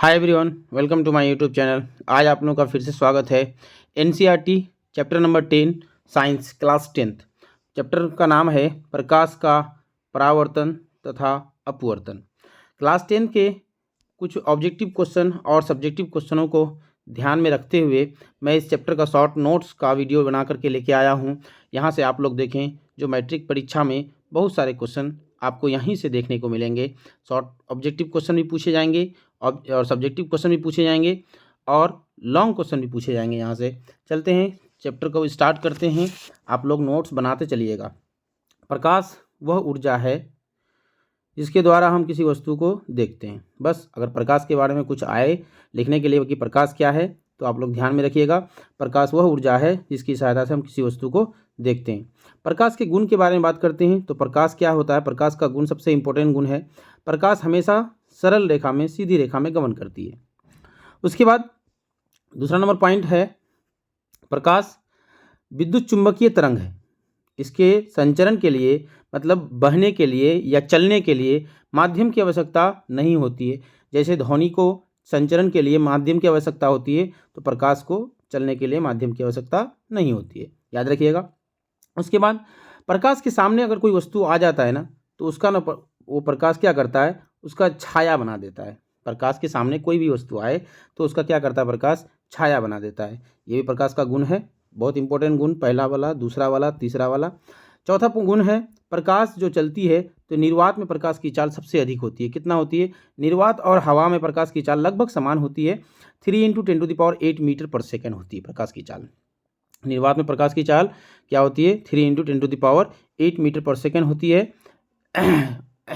Hi everyone, welcome to my YouTube channel. आज आप लोगों का फिर से स्वागत है। NCERT chapter number 10 science class 10th chapter का नाम है प्रकाश का परावर्तन तथा अपवर्तन। क्लास 10 के कुछ ऑब्जेक्टिव क्वेश्चन और सब्जेक्टिव क्वेश्चनों को ध्यान में रखते हुए मैं इस चैप्टर का शॉर्ट नोट्स का वीडियो बना करके लेके आया हूँ। यहाँ से आप लोग देखें, जो मैट्रिक परीक्षा में बहुत सारे क्वेश्चन आपको यहीं से देखने को मिलेंगे। शॉर्ट ऑब्जेक्टिव क्वेश्चन भी पूछे जाएंगे और सब्जेक्टिव क्वेश्चन भी पूछे जाएंगे और लॉन्ग क्वेश्चन भी पूछे जाएंगे। यहाँ से चलते हैं, चैप्टर को स्टार्ट करते हैं। आप लोग नोट्स बनाते चलिएगा। प्रकाश वह ऊर्जा है जिसके द्वारा हम किसी वस्तु को देखते हैं। बस अगर प्रकाश के बारे में कुछ आए लिखने के लिए कि प्रकाश क्या है, तो आप लोग ध्यान में रखिएगा। प्रकाश वह ऊर्जा है जिसकी सहायता से हम किसी वस्तु को देखते हैं। प्रकाश के गुण के बारे में बात करते हैं तो प्रकाश क्या होता है। प्रकाश का गुण, सबसे इंपॉर्टेंट गुण है, प्रकाश हमेशा सरल रेखा में, सीधी रेखा में गमन करती है। उसके बाद दूसरा नंबर पॉइंट है, प्रकाश विद्युत चुंबकीय तरंग है। इसके संचरण के लिए, मतलब बहने के लिए या चलने के लिए माध्यम की आवश्यकता नहीं होती है। जैसे ध्वनि को संचरण के लिए माध्यम की आवश्यकता होती है, तो प्रकाश को चलने के लिए माध्यम की आवश्यकता नहीं होती है, याद रखिएगा। उसके बाद प्रकाश के सामने अगर कोई वस्तु आ जाता है ना, तो उसका ना वो प्रकाश क्या करता है, उसका छाया बना देता है। प्रकाश के सामने कोई भी वस्तु आए तो उसका क्या करता है, प्रकाश छाया बना देता है। ये भी प्रकाश का गुण है, बहुत इंपॉर्टेंट गुण। पहला वाला, दूसरा वाला, तीसरा वाला। चौथा गुण है, प्रकाश जो चलती है तो निर्वात में प्रकाश की चाल सबसे अधिक होती है। कितना होती है? निर्वात और हवा में प्रकाश की चाल लगभग समान होती है। 3 × 10⁸ मीटर पर सेकेंड होती है प्रकाश की चाल। निर्वात में प्रकाश की चाल क्या होती है? 3 × 10⁸ मीटर पर सेकेंड होती है।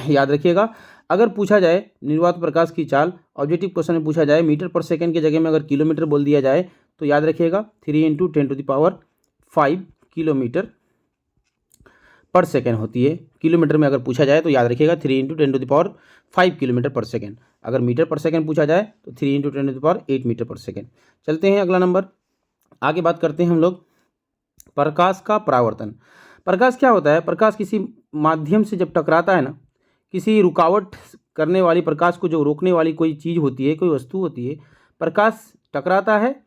याद रखिएगा। अगर पूछा जाए निर्वात प्रकाश की चाल, ऑब्जेक्टिव क्वेश्चन में पूछा जाए मीटर पर सेकेंड के जगह में अगर किलोमीटर बोल दिया जाए, तो याद रखिएगा 3 × 10⁵ किलोमीटर पर सेकेंड होती है। किलोमीटर में अगर पूछा जाए तो याद रखिएगा 3 × 10⁵ किलोमीटर पर सेकेंड। अगर मीटर पर सेकेंड पूछा जाए तो 3 × 10⁸ मीटर पर सेकेंड। चलते हैं अगला नंबर, आगे बात करते हैं हम लोग प्रकाश का परावर्तन। प्रकाश क्या होता है? प्रकाश किसी माध्यम से जब टकराता है ना, किसी रुकावट करने वाली, प्रकाश को जो रोकने वाली कोई चीज़ होती है, कोई वस्तु होती है, प्रकाश टकराता है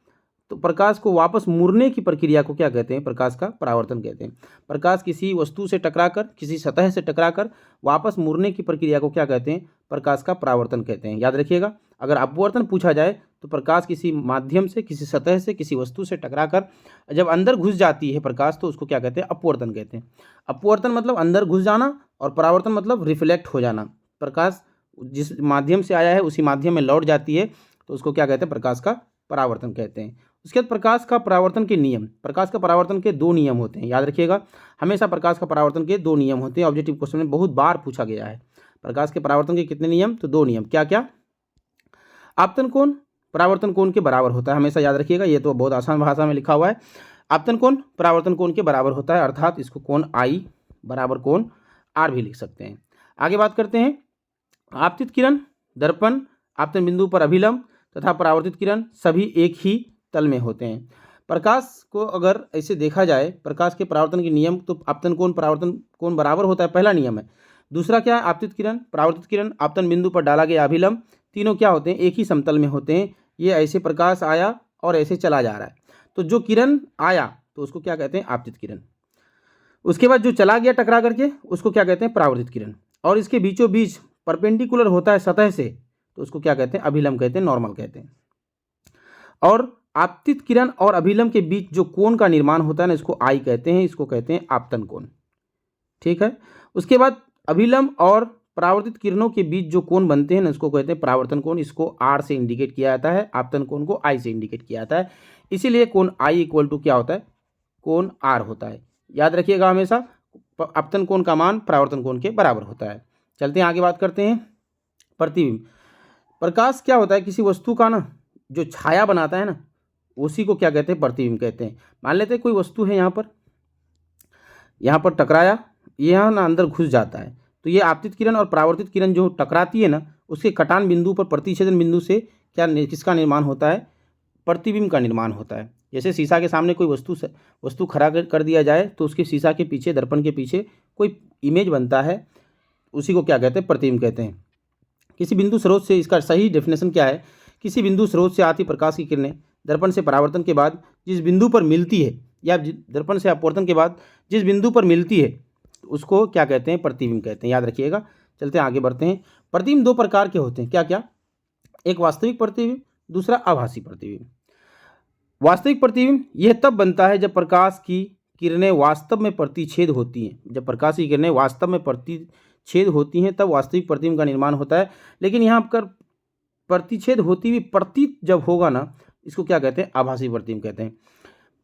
तो प्रकाश को वापस मुड़ने की प्रक्रिया को क्या कहते हैं? प्रकाश का परावर्तन कहते हैं। प्रकाश किसी वस्तु से टकराकर, किसी सतह से टकराकर वापस मुड़ने की प्रक्रिया को क्या कहते हैं? प्रकाश का परावर्तन कहते हैं, याद रखिएगा। अगर अपवर्तन पूछा जाए तो प्रकाश किसी माध्यम से, किसी सतह से, किसी वस्तु से टकराकर जब अंदर घुस जाती है प्रकाश, तो उसको क्या कहते हैं? अपवर्तन कहते हैं। अपवर्तन मतलब अंदर घुस जाना, और परावर्तन मतलब रिफ्लेक्ट हो जाना। प्रकाश जिस माध्यम से आया है उसी माध्यम में लौट जाती है, तो उसको क्या कहते हैं? प्रकाश का परावर्तन कहते हैं। उसके बाद प्रकाश का परावर्तन के नियम। प्रकाश का परावर्तन के 2 नियम होते हैं, याद रखिएगा। हमेशा प्रकाश का परावर्तन के 2 नियम होते हैं। ऑब्जेक्टिव क्वेश्चन में बहुत बार पूछा गया है। प्रकाश के परावर्तन के कितने नियम? तो 2 नियम। क्या क्या? आपतन कोण परावर्तन कोण के बराबर होता है, हमेशा याद रखिएगा। ये तो बहुत आसान भाषा में लिखा हुआ है। आपतन कोण परावर्तन कोण के बराबर होता है, अर्थात इसको कोण आई बराबर कोण आर भी लिख सकते हैं। आगे बात करते हैं, आपतित किरण, दर्पण, आपतन बिंदु पर अभिलंब तथा परावर्तित किरण सभी एक ही तल में होते हैं। प्रकाश को अगर ऐसे देखा जाए, प्रकाश के परावर्तन के नियम, तो आपतन कोण परावर्तन कोण बराबर होता है, पहला नियम है। दूसरा क्या है? आपतित किरण, परावर्तित किरण, आपतन बिंदु पर डाला गया अभिलंब, तीनों क्या होते हैं? एक ही समतल में होते हैं। ये ऐसे प्रकाश आया और ऐसे चला जा रहा है, तो जो किरण आया तो उसको क्या कहते हैं? आपतित किरण। उसके बाद जो चला गया टकरा करके, उसको क्या कहते हैं? परावर्तित किरण। और इसके बीचों बीच परपेंडिकुलर होता है सतह से, तो उसको क्या कहते हैं? अभिलंब कहते हैं, नॉर्मल कहते हैं। और आपतित किरण और अभिलंब के बीच जो कोण का निर्माण होता है ना, इसको आई कहते हैं, इसको कहते हैं आपतन कोण। ठीक है। उसके बाद अभिलंब और परावर्तित किरणों के बीच जो कोण बनते हैं ना, इसको कहते हैं परावर्तन कोण। इसको आर से इंडिकेट किया जाता है, आपतन कोण को आई से इंडिकेट किया जाता है। इसीलिए कोण आई इक्वल टू क्या होता है? कोण आर होता है। याद रखिएगा, हमेशा आपतन कोण का मान परावर्तन कोण के बराबर होता है। चलते हैं आगे, बात करते हैं प्रतिबिंब। प्रकाश क्या होता है? किसी वस्तु का ना जो छाया बनाता है ना, उसी को क्या कहते हैं? प्रतिबिंब कहते हैं। मान लेते हैं कोई वस्तु है, यहाँ पर टकराया, यहाँ ना अंदर घुस जाता है, तो ये आपतित किरण और परावर्तित किरण जो टकराती है ना, उसके कटान बिंदु पर, प्रतिच्छेदन बिंदु से क्या, किसका निर्माण होता है? प्रतिबिंब का निर्माण होता है। जैसे शीशा के सामने कोई वस्तु खड़ा कर दिया जाए, तो उसके शीशा के पीछे, दर्पण के पीछे कोई इमेज बनता है, उसी को क्या कहते हैं? प्रतिबिंब कहते हैं। किसी बिंदु स्रोत से, इसका सही डेफिनेशन क्या है किसी बिंदु स्रोत से आती प्रकाश की किरणें दर्पण से परावर्तन के बाद जिस बिंदु पर मिलती है, या दर्पण से अपवर्तन के बाद जिस बिंदु पर मिलती है उसको क्या कहते हैं? प्रतिबिंब कहते हैं। याद रखिएगा। चलते हैं आगे बढ़ते हैं। प्रतिबिंब दो प्रकार के होते हैं। क्या क्या? एक वास्तविक प्रतिबिंब, दूसरा आभासी प्रतिबिंब। वास्तविक प्रतिबिंब यह तब बनता है जब प्रकाश की किरणें वास्तव में प्रतिच्छेद होती हैं। जब प्रकाश की किरणें वास्तव में प्रतिच्छेद होती हैं तब वास्तविक प्रतिबिंब का निर्माण होता है। लेकिन यहाँ पर प्रतिच्छेद होती हुई प्रतीत जब होगा ना, इसको क्या कहते हैं? आभासी प्रतिबिंब कहते हैं।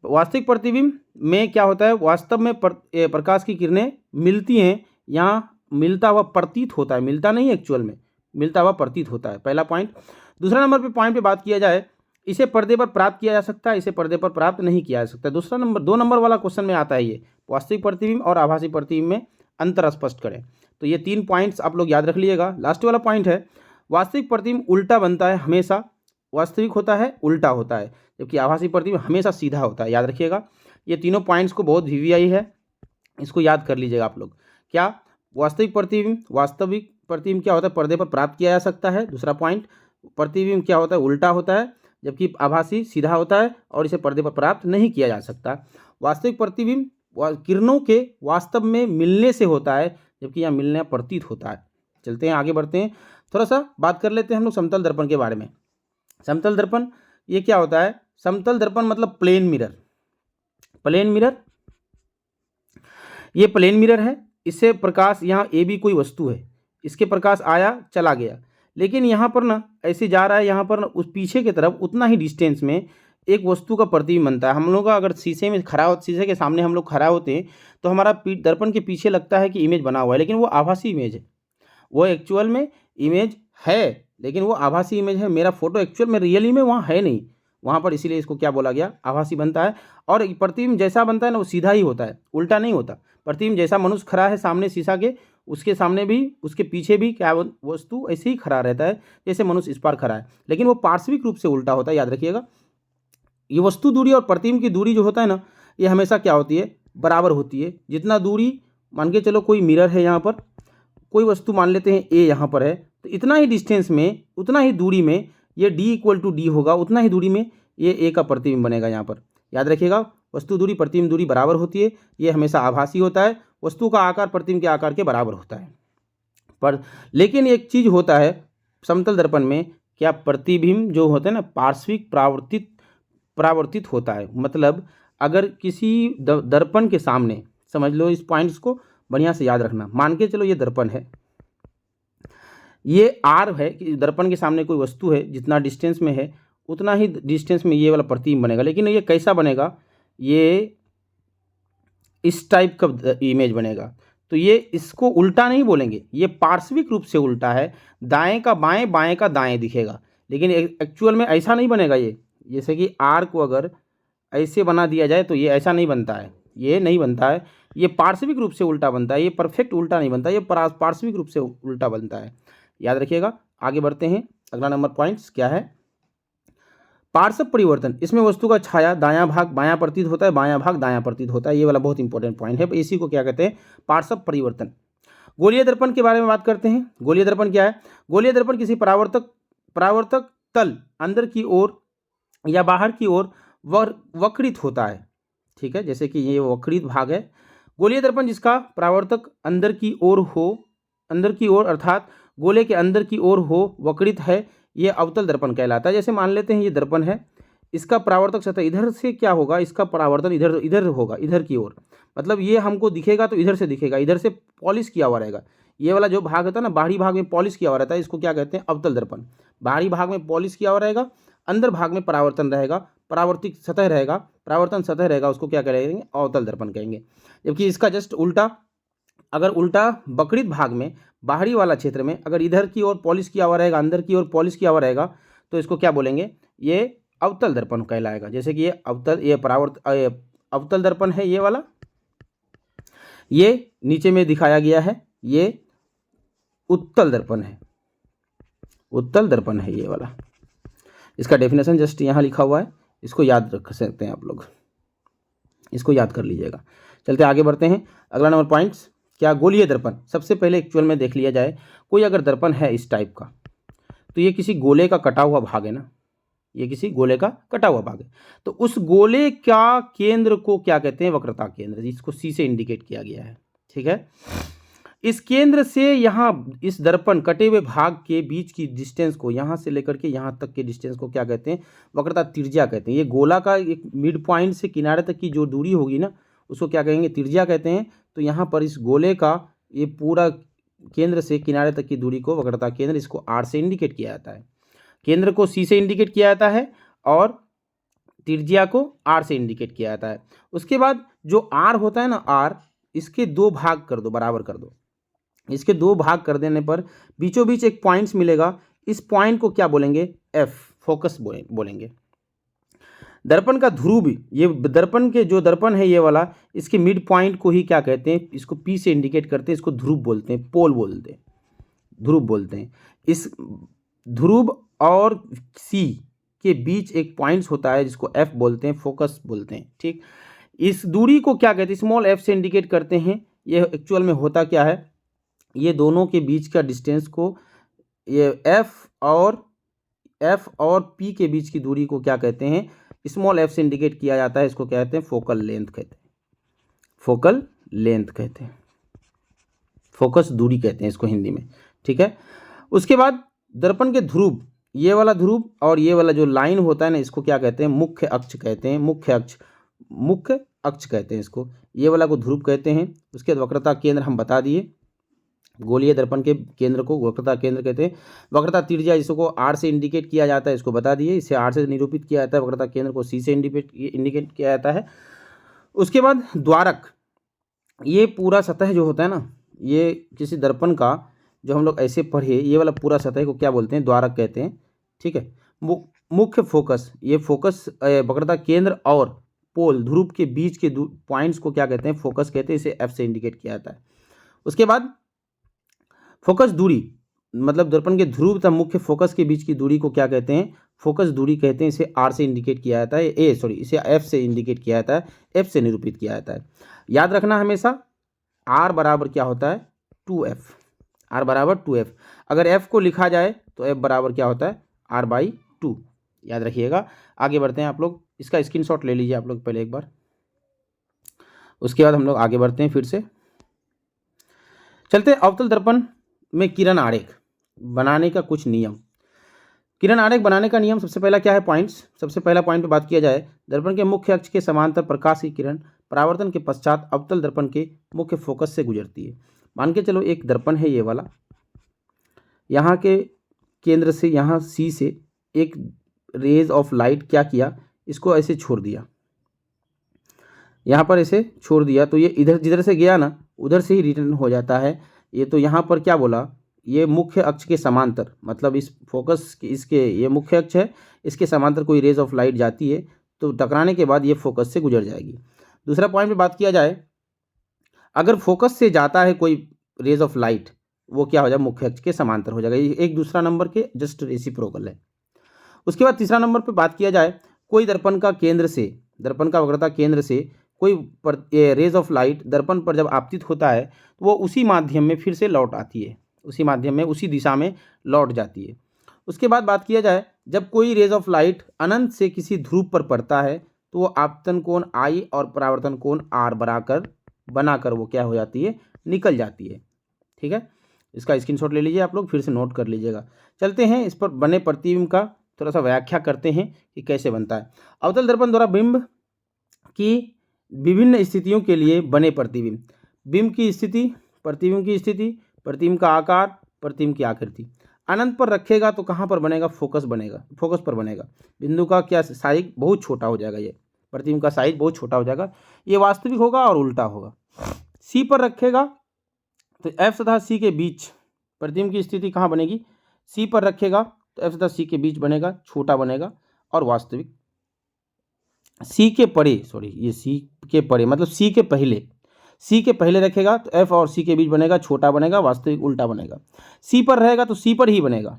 वास्तविक प्रतिबिंब में क्या होता है? वास्तव में प्रकाश की किरणें मिलती हैं, यहाँ मिलता हुआ प्रतीत होता है, मिलता नहीं एक्चुअल में, मिलता हुआ प्रतीत होता है। पहला पॉइंट। दूसरा नंबर पे पॉइंट पे बात किया जाए, इसे पर्दे पर प्राप्त किया जा सकता है, इसे पर्दे पर प्राप्त नहीं किया जा सकता। दूसरा नंबर 2 नंबर वाला क्वेश्चन में आता है ये, वास्तविक प्रतिबिंब और आभासी प्रतिबिंब में अंतर स्पष्ट करें। तो ये 3 पॉइंट्स आप लोग याद रख लीजिएगा। लास्ट वाला पॉइंट है, वास्तविक प्रतिबिंब उल्टा बनता है हमेशा, वास्तविक होता है उल्टा होता है, जबकि आभासी प्रतिबिंब हमेशा सीधा होता है। याद रखिएगा। ये तीनों पॉइंट्स को बहुत वीवीआई है, इसको याद कर लीजिएगा आप लोग। क्या? वास्तविक प्रतिबिंब क्या होता है? पर्दे पर प्राप्त किया जा सकता है। दूसरा पॉइंट, प्रतिबिंब क्या होता है? उल्टा होता है, जबकि आभासी सीधा होता है और इसे पर्दे पर प्राप्त नहीं किया जा सकता। वास्तविक प्रतिबिंब किरणों के वास्तव में मिलने से होता है, जबकि यहाँ मिलने प्रतीत होता है। चलते हैं आगे बढ़ते हैं। थोड़ा सा बात कर लेते हैं हम लोग समतल दर्पण के बारे में। समतल दर्पण ये क्या होता है? समतल दर्पण मतलब प्लेन मिरर। प्लेन मिरर, ये प्लेन मिरर है। इससे प्रकाश, यहाँ ए बी कोई वस्तु है, इसके प्रकाश आया चला गया, लेकिन यहाँ पर ना ऐसे जा रहा है, यहाँ पर ना उस पीछे की तरफ उतना ही डिस्टेंस में एक वस्तु का प्रतिबिंब बनता है। हम लोग का अगर शीशे में खड़ा हो, शीशे के सामने हम लोग खड़ा होते हैं तो हमारा दर्पण के पीछे लगता है कि इमेज बना हुआ है, लेकिन वो आभासी इमेज है। वो एक्चुअल में इमेज है, लेकिन वो आभासी इमेज है। मेरा फोटो एक्चुअल में रियली में वहाँ है नहीं वहाँ पर, इसीलिए इसको क्या बोला गया? आभासी बनता है। और प्रतिबिंब जैसा बनता है ना वो सीधा ही होता है, उल्टा नहीं होता। प्रतिबिंब जैसा मनुष्य खड़ा है सामने शीशा के, उसके सामने भी उसके पीछे भी क्या वस्तु ऐसे ही खड़ा रहता है जैसे मनुष्य इस पार खड़ा है, लेकिन वो पार्श्विक रूप से उल्टा होता है। याद रखिएगा। ये वस्तु दूरी और प्रतिबिंब की दूरी जो होता है ना, ये हमेशा क्या होती है? बराबर होती है। जितना दूरी मान के चलो, कोई मिरर है यहाँ पर, कोई वस्तु मान लेते हैं ए यहाँ पर है, तो इतना ही डिस्टेंस में, उतना ही दूरी में ये d = d होगा, उतना ही दूरी में ये ए का प्रतिबिंब बनेगा यहाँ पर। याद रखिएगा, वस्तु दूरी प्रतिबिंब दूरी बराबर होती है। ये हमेशा आभासी होता है। वस्तु का आकार प्रतिबिंब के आकार के बराबर होता है। पर लेकिन एक चीज होता है समतल दर्पण में, क्या प्रतिबिंब जो होता है ना पार्श्विक परावर्तित होता है। मतलब अगर किसी दर्पण के सामने, समझ लो इस पॉइंट्स को बढ़िया से याद रखना। मान के चलो ये दर्पण है, ये आर है कि दर्पण के सामने कोई वस्तु है, जितना डिस्टेंस में है उतना ही डिस्टेंस में ये वाला प्रतिबिंब बनेगा। लेकिन ये कैसा बनेगा? ये इस टाइप का इमेज बनेगा। तो ये इसको उल्टा नहीं बोलेंगे, ये पार्श्विक रूप से उल्टा है। दाएं का बाएं, बाएं का दाएं दिखेगा, लेकिन एक्चुअल में ऐसा नहीं बनेगा। ये जैसे कि आर को अगर ऐसे बना दिया जाए तो ये ऐसा नहीं बनता है, ये नहीं बनता है। ये पार्श्विक रूप से उल्टा बनता है, ये परफेक्ट उल्टा नहीं बनता, ये पार्श्विक रूप से उल्टा बनता है। याद रखिएगा। आगे बढ़ते हैं। अगला नंबर पॉइंट्स क्या है? पार्श्व परिवर्तन। इसमें वस्तु का छाया दायां भाग बायां प्रतीत होता है, बायां भाग दायां प्रतीत होता है। ये वाला बहुत इंपॉर्टेंट पॉइंट है। इसी को क्या कहते हैं? पार्श्व परिवर्तन। गोलीय दर्पण के बारे में बात करते हैं। गोलीय दर्पण क्या है? गोलीय दर्पण किसी परावर्तक तल अंदर की ओर या बाहर की ओर वक्रित होता है। ठीक है, जैसे कि ये वक्रित भाग है। गोलीय दर्पण जिसका परावर्तक अंदर की ओर अर्थात गोले के अंदर की ओर हो, वक्रित है, ये अवतल दर्पण कहलाता है। जैसे मान लेते हैं ये दर्पण है, इसका परावर्तक सतह इधर से क्या होगा? इसका परावर्तन इधर होगा, इधर की ओर। मतलब ये हमको दिखेगा तो इधर से दिखेगा, इधर से पॉलिश किया हुआ रहेगा। ये वाला जो भाग होता है ना, बाहरी भाग में पॉलिश किया हुआ रहता है, इसको क्या कहते हैं? अवतल दर्पण। बाहरी भाग में पॉलिश किया हुआ रहेगा, अंदर भाग में परावर्तन रहेगा, परावर्तित सतह रहेगा, परावर्तन सतह रहेगा, उसको क्या कहेंगे? अवतल दर्पण कहेंगे। जबकि इसका जस्ट उल्टा, अगर उल्टा वक्रित भाग में बाहरी वाला क्षेत्र में अगर इधर की ओर पॉलिश किया हुआ रहेगा, अंदर की ओर पॉलिश किया हुआ रहेगा, तो इसको क्या बोलेंगे? ये अवतल दर्पण कहलाएगा। जैसे कि ये अवतल दर्पण है, ये वाला, ये नीचे में दिखाया गया है, ये उत्तल दर्पण है। उत्तल दर्पण है ये वाला। इसका डेफिनेशन जस्ट यहाँ लिखा हुआ है, इसको याद रख सकते हैं आप लोग, इसको याद कर लीजिएगा। चलते आगे बढ़ते हैं। अगला नंबर पॉइंट्स क्या? गोलीय दर्पण। सबसे पहले एक्चुअल में देख लिया जाए, कोई अगर दर्पण है इस टाइप का, तो ये किसी गोले का कटा हुआ भाग है ना, ये किसी गोले का कटा हुआ भाग है। तो उस गोले का केंद्र को क्या कहते हैं? वक्रता केंद्र, जिसको सी से इंडिकेट किया गया है। ठीक है, इस केंद्र से यहाँ इस दर्पण कटे हुए भाग के बीच की डिस्टेंस को, यहाँ से लेकर के यहाँ तक के डिस्टेंस को क्या कहते हैं? वक्रता त्रिज्या कहते हैं। ये गोला का एक मिड पॉइंट से किनारे तक की जो दूरी होगी ना, उसको क्या कहेंगे? त्रिज्या कहते हैं। तो यहाँ पर इस गोले का ये पूरा केंद्र से किनारे तक की दूरी को वक्रता केंद्र, इसको आर से इंडिकेट किया जाता है। केंद्र को सी से इंडिकेट किया जाता है और त्रिज्या को आर से इंडिकेट किया जाता है। उसके बाद जो आर होता है ना, आर, इसके दो भाग कर दो, बराबर कर दो। इसके दो भाग कर देने पर बीचों बीच एक पॉइंट्स मिलेगा। इस पॉइंट को क्या बोलेंगे? एफ, फोकस बोलेंगे। दर्पण का ध्रुव, ये दर्पण के जो दर्पण है ये वाला, इसके मिड पॉइंट को ही क्या कहते हैं? इसको पी से इंडिकेट करते हैं, इसको ध्रुव बोलते हैं, पोल बोलते हैं, ध्रुव बोलते हैं। इस ध्रुव और सी के बीच एक पॉइंट्स होता है जिसको एफ बोलते हैं, फोकस बोलते हैं। ठीक, इस दूरी को क्या कहते हैं? स्मॉल एफ से इंडिकेट करते हैं। ये एक्चुअल में होता क्या है? ये दोनों के बीच का डिस्टेंस को, ये एफ और पी के बीच की दूरी को क्या कहते हैं? स्मॉल एफ से इंडिकेट किया जाता है। इसको क्या कहते हैं? फोकल लेंथ कहते हैं, फोकल लेंथ कहते हैं, फोकस दूरी कहते हैं इसको हिंदी में। ठीक है, उसके बाद दर्पण के ध्रुव, ये वाला ध्रुव और ये वाला जो लाइन होता है ना, इसको क्या कहते हैं? मुख्य अक्ष कहते हैं, मुख्य अक्ष कहते हैं इसको। ये वाला को ध्रुव कहते हैं। उसके बाद वक्रता केंद्र हम बता दिए, गोलीय दर्पण के केंद्र को वक्रता केंद्र कहते हैं। वक्रता त्रिज्या, जिसको आर से इंडिकेट किया जाता है, इसको बता दिए। इसे आर से निरूपित किया जाता है। वक्रता केंद्र को सी से इंडिकेट किया जाता है। उसके बाद द्वारक, ये पूरा सतह जो होता है ना, ये किसी दर्पण का जो हम लोग ऐसे पढ़े, ये वाला पूरा सतह को क्या बोलते हैं? द्वारक कहते हैं। ठीक है, मुख्य फोकस, ये फोकस वक्रता केंद्र और पोल ध्रुव के बीच के पॉइंट्स को क्या कहते हैं? फोकस कहते हैं। इसे एफ से इंडिकेट किया जाता है। उसके बाद फोकस दूरी, मतलब दर्पण के ध्रुव तथा मुख्य फोकस के बीच की दूरी को क्या कहते हैं? फोकस दूरी कहते हैं। इसे आर से इंडिकेट किया जाता है, इसे एफ से इंडिकेट किया जाता है, एफ से निरूपित किया जाता है। याद रखना हमेशा आर बराबर क्या होता है? 2f, आर बराबर 2f। अगर f को लिखा जाए तो f बराबर क्या होता है? r/2, याद रखिएगा। आगे बढ़ते हैं, आप लोग इसका स्क्रीनशॉट ले लीजिए आप लोग पहले एक बार, उसके बाद हम लोग आगे बढ़ते हैं। फिर से चलते हैं अवतल दर्पण में किरण आरेख बनाने का कुछ नियम। किरण आरेख बनाने का नियम, सबसे पहला क्या है? पॉइंट्स। सबसे पहला पॉइंट पे बात किया जाए, दर्पण के मुख्य अक्ष के समांतर प्रकाश की किरण परावर्तन के पश्चात अवतल दर्पण के मुख्य फोकस से गुजरती है। मान के चलो एक दर्पण है ये वाला, यहाँ के केंद्र से, यहाँ सी से एक रेज ऑफ लाइट क्या किया? इसको ऐसे छोड़ दिया, यहाँ पर ऐसे छोड़ दिया, तो ये इधर जिधर से गया ना, उधर से ही रिटर्न हो जाता है। ये तो यहाँ पर क्या बोला? ये मुख्य अक्ष के समांतर, मतलब इस फोकस इसके, ये मुख्य अक्ष है, इसके समांतर कोई रेज ऑफ लाइट जाती है तो टकराने के बाद ये फोकस से गुजर जाएगी। दूसरा पॉइंट पे बात किया जाए, अगर फोकस से जाता है कोई रेज ऑफ लाइट, वो क्या हो जाए? मुख्य अक्ष के समांतर हो जाएगा। ये एक दूसरा नंबर के जस्ट रेसिप्रोकल है। उसके बाद तीसरा नंबर पे बात किया जाए, कोई दर्पण का केंद्र से, दर्पण का वक्रता केंद्र से कोई रेज ऑफ लाइट दर्पण पर जब आपतित होता है तो वो उसी माध्यम में फिर से लौट आती है, उसी माध्यम में, उसी दिशा में लौट जाती है। उसके बाद बात किया जाए, जब कोई रेज ऑफ लाइट अनंत से किसी ध्रुव पर पड़ता है तो वो आपतन कोण I और परावर्तन कोण R बनाकर वो क्या हो जाती है? निकल जाती है। ठीक है, इसका स्क्रीनशॉट ले लीजिए आप लोग, फिर से नोट कर लीजिएगा। चलते हैं इस पर बने प्रतिबिंब का थोड़ा सा व्याख्या करते हैं कि कैसे बनता है। अवतल दर्पण द्वारा बिंब की विभिन्न स्थितियों के लिए बने प्रतिबिंब। बिंब की स्थिति, प्रतिबिंब की स्थिति, प्रतिबिंब का आकार, प्रतिबिंब की आकृति। अनंत पर रखेगा तो कहाँ पर बनेगा? फोकस बनेगा, फोकस पर बनेगा। बिंदु का क्या साइज बहुत छोटा हो जाएगा, ये प्रतिबिंब का साइज बहुत छोटा हो जाएगा। ये वास्तविक होगा और उल्टा होगा। सी पर रखेगा तो एफ तथा सी के बीच प्रतिबिंब की स्थिति कहाँ बनेगी? सी पर रखेगा तो एफ तथा सी के बीच बनेगा, छोटा बनेगा और वास्तविक। सी के परे, ये सी के परे मतलब सी के पहले रखेगा तो एफ और सी के बीच बनेगा, छोटा बनेगा, वास्तविक उल्टा बनेगा। सी पर रहेगा तो सी पर ही बनेगा,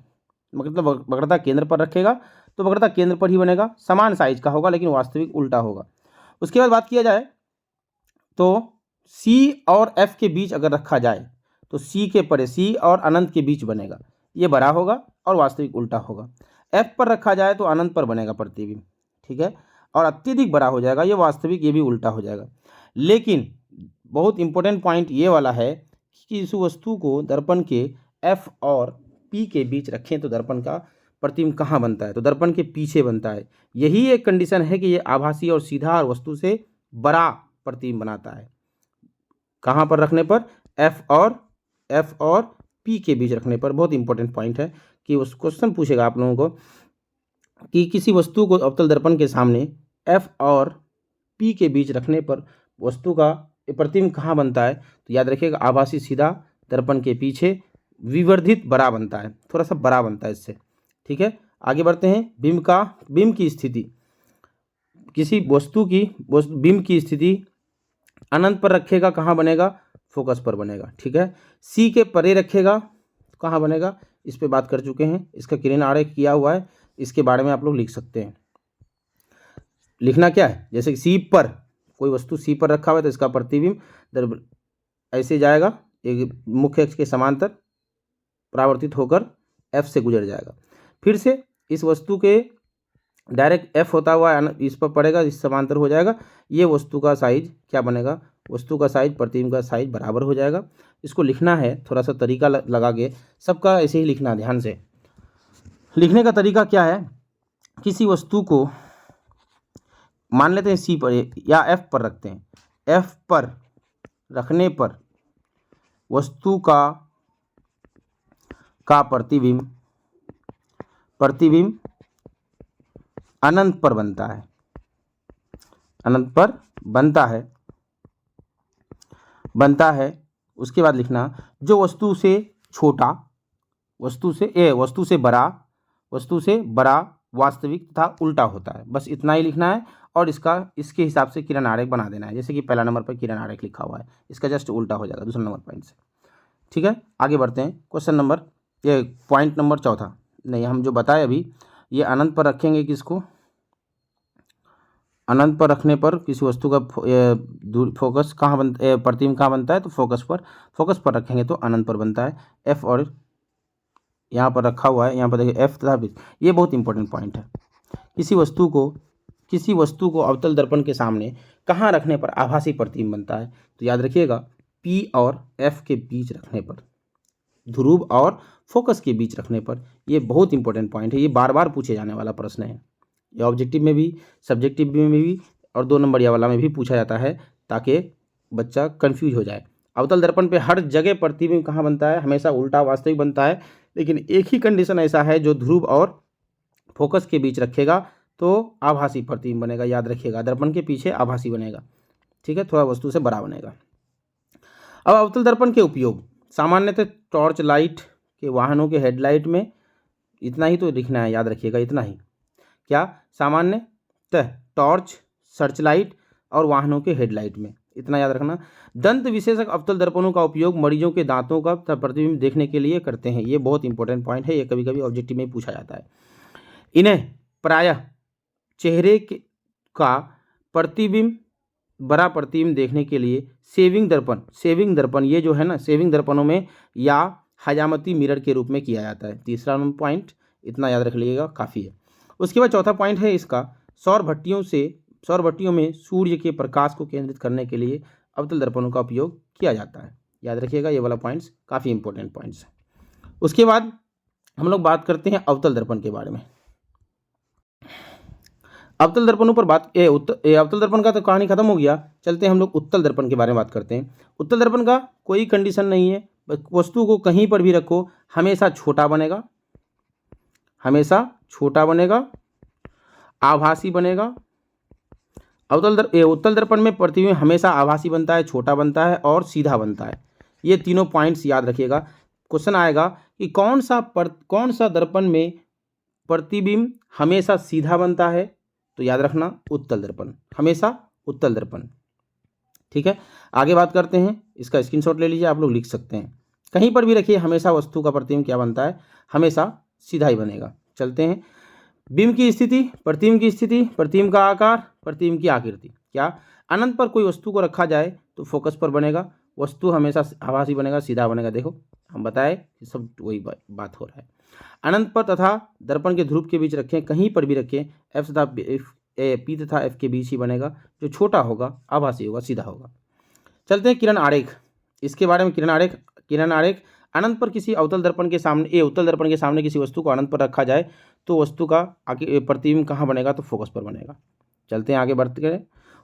मतलब वक्रता केंद्र पर रखेगा तो वक्रता केंद्र पर ही बनेगा, समान साइज का होगा लेकिन वास्तविक उल्टा होगा। उसके बाद बात किया जाए तो सी और एफ के बीच अगर रखा जाए तो सी के परे, सी और अनंत के बीच बनेगा। ये बड़ा होगा और वास्तविक उल्टा होगा। एफ पर रखा जाए तो अनंत पर बनेगा प्रतिबिंब, ठीक है, और अत्यधिक बड़ा हो जाएगा, ये वास्तविक, ये भी उल्टा हो जाएगा। लेकिन बहुत इंपॉर्टेंट पॉइंट ये वाला है कि इस वस्तु को दर्पण के एफ और पी के बीच रखें तो दर्पण का प्रतिबिंब कहाँ बनता है, तो दर्पण के पीछे बनता है। यही एक कंडीशन है कि ये आभासी और सीधा और वस्तु से बड़ा प्रतिबिंब बनाता है। कहाँ पर रखने पर, एफ और पी के बीच रखने पर। बहुत इंपॉर्टेंट पॉइंट है कि उस क्वेश्चन पूछेगा आप लोगों को कि किसी वस्तु को अवतल दर्पण के सामने एफ और पी के बीच रखने पर वस्तु का प्रतिबिंब कहाँ बनता है, तो याद रखिएगा आभासी सीधा, दर्पण के पीछे, विवर्धित बड़ा बनता है, थोड़ा सा बड़ा बनता है इससे, ठीक है। आगे बढ़ते हैं। बिंब की स्थिति, किसी वस्तु की बिंब की स्थिति अनंत पर रखेगा कहाँ बनेगा, फोकस पर बनेगा, ठीक है। सी के परे रखेगा तो कहाँ बनेगा, इस पे बात कर चुके हैं, इसका किरण आरेख किया हुआ है, इसके बारे में आप लोग लिख सकते हैं। लिखना क्या है, जैसे कि सी पर, कोई वस्तु सी पर रखा हुआ है तो इसका प्रतिबिंब ऐसे जाएगा, एक मुख्य अक्ष के समांतर परावर्तित होकर एफ से गुजर जाएगा। फिर से इस वस्तु के डायरेक्ट एफ होता हुआ इस पर पड़ेगा, इस समांतर हो जाएगा, ये वस्तु का साइज क्या बनेगा, वस्तु का साइज प्रतिबिंब का साइज बराबर हो जाएगा। इसको लिखना है थोड़ा सा तरीका लगा के, सबका ऐसे ही लिखना, ध्यान से लिखने का तरीका क्या है। किसी वस्तु को मान लेते हैं सी पर या एफ पर रखते हैं, एफ पर रखने पर वस्तु का प्रतिबिंब अनंत पर बनता है, अनंत पर बनता है। उसके बाद लिखना जो वस्तु से छोटा, वस्तु से बड़ा वास्तविक तथा उल्टा होता है, बस इतना ही लिखना है। और इसके हिसाब से किरण आरेख बना देना है, जैसे कि पहला नंबर पर किरण आरेख लिखा हुआ है, इसका जस्ट उल्टा हो जाएगा दूसरा नंबर पॉइंट से, ठीक है। आगे बढ़ते हैं। क्वेश्चन नंबर ये पॉइंट नंबर चौथा, नहीं हम जो बताए अभी, ये अनंत पर रखेंगे, किसको, अनंत पर रखने पर किसी वस्तु का फोकस कहाँ प्रतिबिंब कहाँ बनता है, तो फोकस पर रखेंगे तो अनंत पर बनता है। एफ और यहाँ पर रखा हुआ है, यहाँ पर देखिए एफ तथा बी, ये बहुत इंपॉर्टेंट पॉइंट है। किसी वस्तु को अवतल दर्पण के सामने कहाँ रखने पर आभासी प्रतिबिंब बनता है, तो याद रखिएगा पी और एफ के बीच रखने पर, ध्रुव और फोकस के बीच रखने पर। ये बहुत इंपॉर्टेंट पॉइंट है, ये बार बार पूछे जाने वाला प्रश्न है। ये ऑब्जेक्टिव में भी, सब्जेक्टिव में भी और 2 नंबरिया वाला में भी पूछा जाता है, ताकि बच्चा कंफ्यूज हो जाए। अवतल दर्पण पे हर जगह प्रतिबिंब कहाँ बनता है, हमेशा उल्टा वास्तविक बनता है, लेकिन एक ही कंडीशन ऐसा है जो ध्रुव और फोकस के बीच रखेगा तो आभासी प्रतिबिंब बनेगा। याद रखिएगा दर्पण के पीछे आभासी बनेगा, ठीक है, थोड़ा वस्तु से बड़ा बनेगा। अब अवतल दर्पण के उपयोग, सामान्यतः टॉर्च लाइट के वाहनों के हेडलाइट में, इतना ही तो लिखना है, याद रखिएगा इतना ही। क्या, सामान्यतः टॉर्च, सर्च लाइट और वाहनों के हेडलाइट में, इतना याद रखना। दंत विशेषज्ञ अवतल दर्पणों का उपयोग मरीजों के दांतों का प्रतिबिंब देखने के लिए करते हैं। ये बहुत इंपॉर्टेंट पॉइंट है, ये कभी कभी ऑब्जेक्टिव में पूछा जाता है। इन्हें प्रायः चेहरे का प्रतिबिंब, बड़ा प्रतिबिंब देखने के लिए सेविंग दर्पण ये जो है ना, सेविंग दर्पणों में या हजामती मिरर के रूप में किया जाता है। तीसरा पॉइंट इतना याद रख लीजिएगा, काफ़ी है। उसके बाद चौथा पॉइंट है इसका, सौर भट्टियों में सूर्य के प्रकाश को केंद्रित करने के लिए अवतल दर्पणों का उपयोग किया जाता है। याद रखिएगा ये वाला पॉइंट्स काफ़ी इंपॉर्टेंट पॉइंट्स हैं। उसके बाद हम लोग बात करते हैं अवतल दर्पण के बारे में। अवतल दर्पणों पर अवतल दर्पण का तो कहानी खत्म हो गया, चलते हैं हम लोग उत्तल दर्पण के बारे में बात करते हैं। उत्तल दर्पण का कोई कंडीशन नहीं है, वस्तु को कहीं पर भी रखो हमेशा छोटा बनेगा, आभासी बनेगा। उत्तल दर्पण में प्रतिबिंब हमेशा आभासी बनता है, छोटा बनता है और सीधा बनता है। ये तीनों पॉइंट्स याद रखिएगा। क्वेश्चन आएगा कि कौन सा दर्पण में प्रतिबिंब हमेशा सीधा बनता है, तो याद रखना उत्तल दर्पण, हमेशा उत्तल दर्पण, ठीक है। आगे बात करते हैं, इसका स्क्रीनशॉट ले लीजिए, आप लोग लिख सकते हैं, कहीं पर भी रखिए, हमेशा वस्तु का प्रतिबिंब क्या बनता है, हमेशा सीधा ही बनेगा। चलते हैं, बिंब की स्थिति, प्रतिबिंब का आकार, प्रतिबिंब की आकृति। क्या, अनंत पर कोई वस्तु को रखा जाए तो फोकस पर बनेगा, वस्तु हमेशा आभासी बनेगा, सीधा बनेगा। देखो हम बताए कि सब वही बात हो रहा है। अनंत पर तथा दर्पण के ध्रुव के बीच रखें, कहीं पर भी रखें, एफ तथा पी तथा एफ के बीच ही बनेगा। जो छोटा होगा आभासी होगा, सीधा होगा। चलते हैं किरण आरेख, इसके बारे में। किरण आरेख अनंत पर किसी अवतल दर्पण के सामने, उत्तल दर्पण के सामने किसी वस्तु को अनंत पर रखा जाए तो वस्तु का आगे प्रतिबिंब कहाँ बनेगा, तो फोकस पर बनेगा। चलते हैं आगे बढ़ते करें।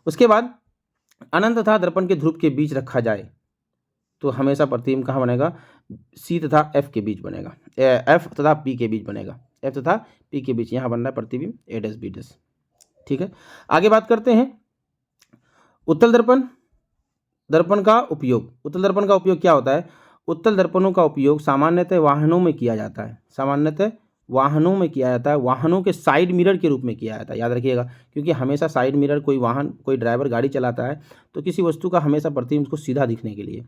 उसके बाद अनंत तथा दर्पण के ध्रुव के बीच रखा जाए तो हमेशा प्रतिबिंब कहाँ बनेगा, सी तथा एफ के बीच बनेगा, एफ तथा पी के बीच बनेगा, एफ तथा पी के बीच यहाँ बन रहा है प्रतिबिंब ए डैश बी डैश। ठीक है, आगे बात करते हैं उत्तल दर्पण का उपयोग। उत्तल दर्पण का उपयोग क्या होता है? उत्तल दर्पणों का उपयोग सामान्यतः वाहनों में किया जाता है, सामान्यतः वाहनों में किया जाता है, वाहनों के साइड मिरर के रूप में किया जाता है, याद रखिएगा, क्योंकि हमेशा साइड मिरर, कोई वाहन, कोई ड्राइवर गाड़ी चलाता है तो किसी वस्तु का हमेशा प्रतिबिंब को सीधा दिखने के लिए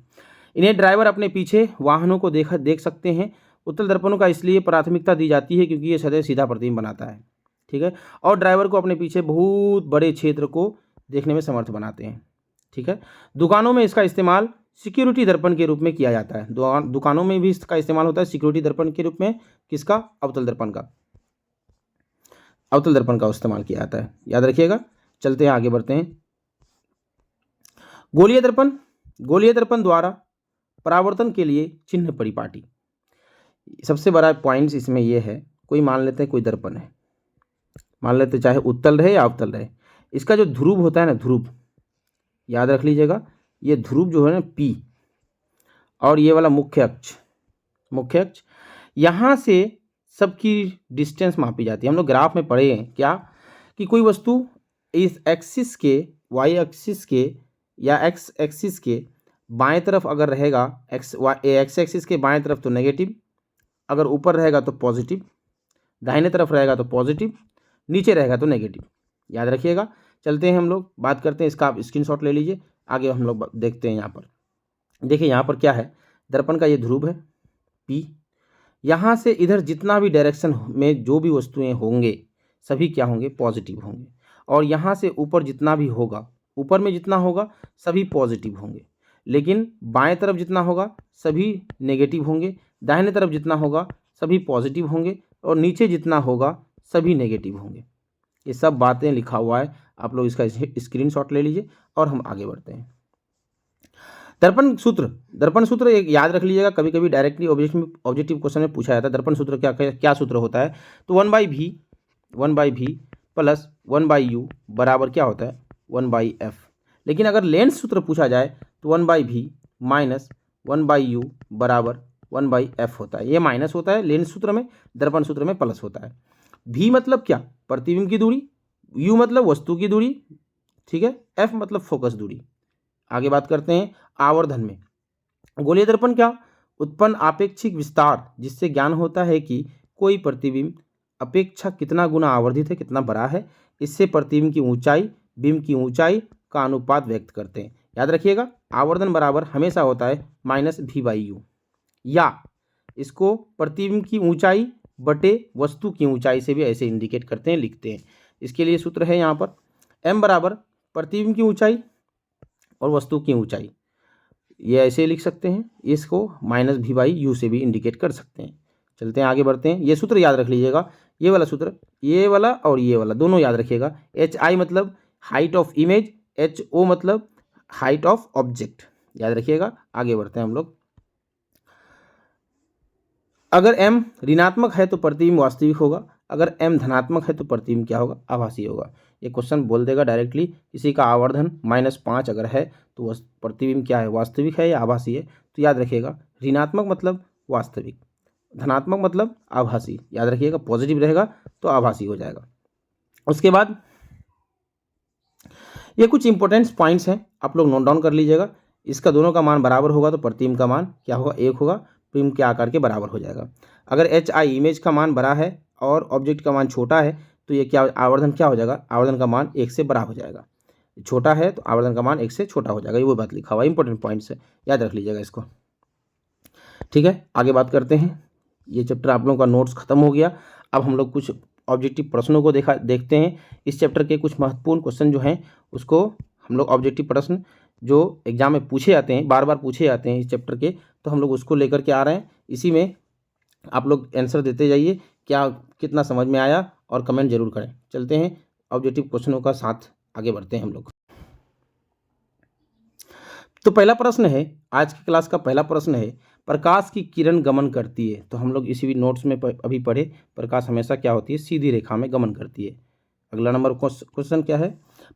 इन्हें ड्राइवर अपने पीछे वाहनों को देख सकते हैं। उत्तल दर्पणों का इसलिए प्राथमिकता दी जाती है क्योंकि ये सदैव सीधा प्रतिबिंब बनाता है, ठीक है, और ड्राइवर को अपने पीछे बहुत बड़े क्षेत्र को देखने में समर्थ बनाते हैं। ठीक है, दुकानों में इसका इस्तेमाल सिक्योरिटी दर्पण के रूप में किया जाता है। दुकानों में भी इसका इस्तेमाल होता है सिक्योरिटी दर्पण के रूप में। किसका? अवतल दर्पण का, अवतल दर्पण का इस्तेमाल किया जाता है, याद रखिएगा। चलते हैं आगे बढ़ते हैं। गोलीय दर्पण द्वारा परावर्तन के लिए चिन्ह परिपाटी। सबसे बड़ा पॉइंट इसमें यह है, कोई मान लेते हैं कोई दर्पण है, मान लेते चाहे उत्तल रहे या अवतल रहे, इसका जो ध्रुव होता है ना, ध्रुव याद रख लीजिएगा, ये ध्रुव जो है ना P, और ये वाला मुख्य अक्ष, यहाँ से सबकी डिस्टेंस मापी जाती है। हम लोग ग्राफ में पढ़े हैं क्या, कि कोई वस्तु इस एक्सिस के, y एक्सिस के या x एक्सिस के बाएं तरफ अगर रहेगा, x एक्सिस के बाएं तरफ तो नेगेटिव, अगर ऊपर रहेगा तो पॉजिटिव, दाहिने तरफ रहेगा तो पॉजिटिव, नीचे रहेगा तो नेगेटिव, याद रखिएगा। चलते हैं हम लोग बात करते हैं इसका, आप स्क्रीनशॉट ले लीजिए। आगे हम लोग देखते हैं। यहाँ पर देखिए, यहाँ पर क्या है, दर्पण का ये ध्रुव है P, यहाँ से इधर जितना भी डायरेक्शन में जो भी वस्तुएं होंगे सभी क्या होंगे, पॉजिटिव होंगे, और यहाँ से ऊपर जितना भी होगा, ऊपर में जितना होगा सभी पॉजिटिव होंगे, लेकिन बाएं तरफ जितना होगा सभी नेगेटिव होंगे, दाहिने तरफ जितना होगा सभी पॉजिटिव होंगे, और नीचे जितना होगा सभी नेगेटिव होंगे। ये सब बातें लिखा हुआ है, आप लोग इसका स्क्रीनशॉट ले लीजिए और हम आगे बढ़ते हैं। दर्पण सूत्र एक याद रख लीजिएगा, कभी कभी डायरेक्टली ऑब्जेक्टिव क्वेश्चन में पूछा जाता है। दर्पण सूत्र क्या सूत्र होता है, तो 1/v प्लस 1/u बराबर क्या होता है, 1/f। लेकिन अगर लेंस सूत्र पूछा जाए तो 1/v माइनस 1/u बराबर 1/f होता है। ये माइनस होता है लेंस सूत्र में, दर्पण सूत्र में प्लस होता है। v मतलब क्या, प्रतिबिंब की दूरी, u मतलब वस्तु की दूरी, ठीक है, f मतलब फोकस दूरी। आगे बात करते हैं आवर्धन में। गोलीय दर्पण क्या, उत्पन्न आपेक्षिक विस्तार, जिससे ज्ञान होता है कि कोई प्रतिबिंब अपेक्षा कितना गुना आवर्धित है, कितना बड़ा है। इससे प्रतिबिंब की ऊंचाई बिंब की ऊंचाई का अनुपात व्यक्त करते हैं। याद रखिएगा, आवर्धन बराबर हमेशा होता है -v/u, या इसको प्रतिबिंब की ऊंचाई बटे वस्तु की ऊंचाई से भी ऐसे इंडिकेट करते हैं, लिखते हैं। इसके लिए सूत्र है यहाँ पर m बराबर प्रतिबिंब की ऊंचाई और वस्तु की ऊंचाई, ये ऐसे लिख सकते हैं, इसको -v/u से भी इंडिकेट कर सकते हैं। चलते हैं आगे बढ़ते हैं। ये सूत्र याद रख लीजिएगा, ये वाला सूत्र, ये वाला और ये वाला दोनों याद रखिएगा। hi मतलब हाइट ऑफ इमेज, ho मतलब हाइट ऑफ ऑब्जेक्ट, याद रखिएगा। आगे बढ़ते हैं हम लोग। अगर m ऋणात्मक है तो प्रतिबिंब वास्तविक होगा, अगर m धनात्मक है तो प्रतिबिंब क्या होगा, आभासी होगा। ये क्वेश्चन बोल देगा डायरेक्टली, किसी का आवर्धन -5 अगर है तो प्रतिबिंब क्या है, वास्तविक है या आभासी है। तो याद रखिएगा, ऋणात्मक मतलब वास्तविक, धनात्मक मतलब आभासी, याद रखिएगा। पॉजिटिव रहेगा तो आभासी हो जाएगा। उसके बाद ये कुछ इंपॉर्टेंट पॉइंट्स हैं, आप लोग नोट डाउन कर लीजिएगा। इसका दोनों का मान बराबर होगा तो प्रतिबिंब का मान क्या होगा, 1 होगा, प्रतिबिंब के आकार के बराबर हो जाएगा। अगर hi इमेज का मान बड़ा है और ऑब्जेक्ट का मान छोटा है तो ये क्या, आवर्धन क्या हो जाएगा, आवर्धन का मान 1 से बड़ा हो जाएगा। छोटा है तो आवर्धन का मान 1 से छोटा हो जाएगा। ये वो बात लिखा हुआ है, इंपॉर्टेंट पॉइंट्स है, याद रख लीजिएगा इसको। ठीक है, आगे बात करते हैं। ये चैप्टर आप लोगों का नोट्स खत्म हो गया। अब हम लोग कुछ ऑब्जेक्टिव प्रश्नों को देखते हैं। इस चैप्टर के कुछ महत्वपूर्ण क्वेश्चन जो हैं उसको हम लोग, ऑब्जेक्टिव प्रश्न जो एग्जाम में पूछे जाते हैं, बार बार पूछे जाते हैं इस चैप्टर के, तो हम लोग उसको लेकर के आ रहे हैं। इसी में आप लोग आंसर देते जाइए, क्या कितना समझ में आया, और कमेंट जरूर करें। चलते हैं ऑब्जेक्टिव क्वेश्चनों का साथ आगे बढ़ते हैं हम लोग। तो पहला प्रश्न है, आज की क्लास का पहला प्रश्न है, प्रकाश की किरण गमन करती है। तो हम लोग इसी भी नोट्स में अभी पढ़े, प्रकाश हमेशा क्या होती है, सीधी रेखा में गमन करती है। अगला नंबर क्वेश्चन क्या है,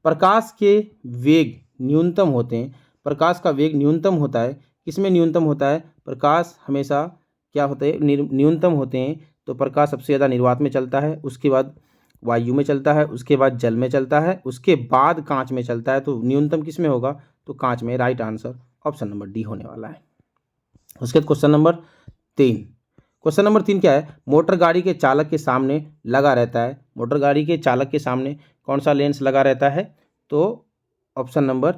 प्रकाश के वेग न्यूनतम होते हैं। प्रकाश का वेग न्यूनतम होता है, किसमें न्यूनतम होता है, प्रकाश हमेशा क्या होते हैं, न्यूनतम होते हैं। तो प्रकाश सबसे ज़्यादा निर्वात में चलता है, उसके बाद वायु में चलता है, उसके बाद जल में चलता है, उसके बाद कांच में चलता है। तो न्यूनतम किस में होगा, तो कांच में। Right answer option number D होने वाला है। उसके बाद क्वेश्चन नंबर 3। क्वेश्चन नंबर 3 क्या है, मोटर गाड़ी के चालक के सामने लगा रहता है। मोटर गाड़ी के चालक के सामने कौन सा लेंस लगा रहता है, तो ऑप्शन नंबर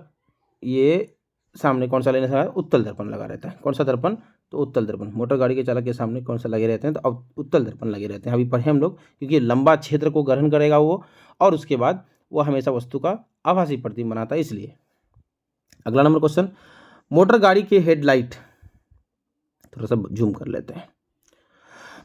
ये सामने कौन सा लेंस है, उत्तल दर्पण लगा रहता है। कौन सा दर्पण, तो उत्तल दर्पण। मोटर गाड़ी के चालक के सामने कौन सा लगे रहते हैं, तो अब उत्तल दर्पण लगे रहते हैं। अभी पढ़े हम लोग, क्योंकि लंबा क्षेत्र को ग्रहण करेगा वो, और उसके बाद वो हमेशा वस्तु का आभासी प्रतिबिंब बनाता है, इसलिए। अगला नंबर क्वेश्चन, मोटर गाड़ी के हेडलाइट, थोड़ा सा जूम कर लेते हैं।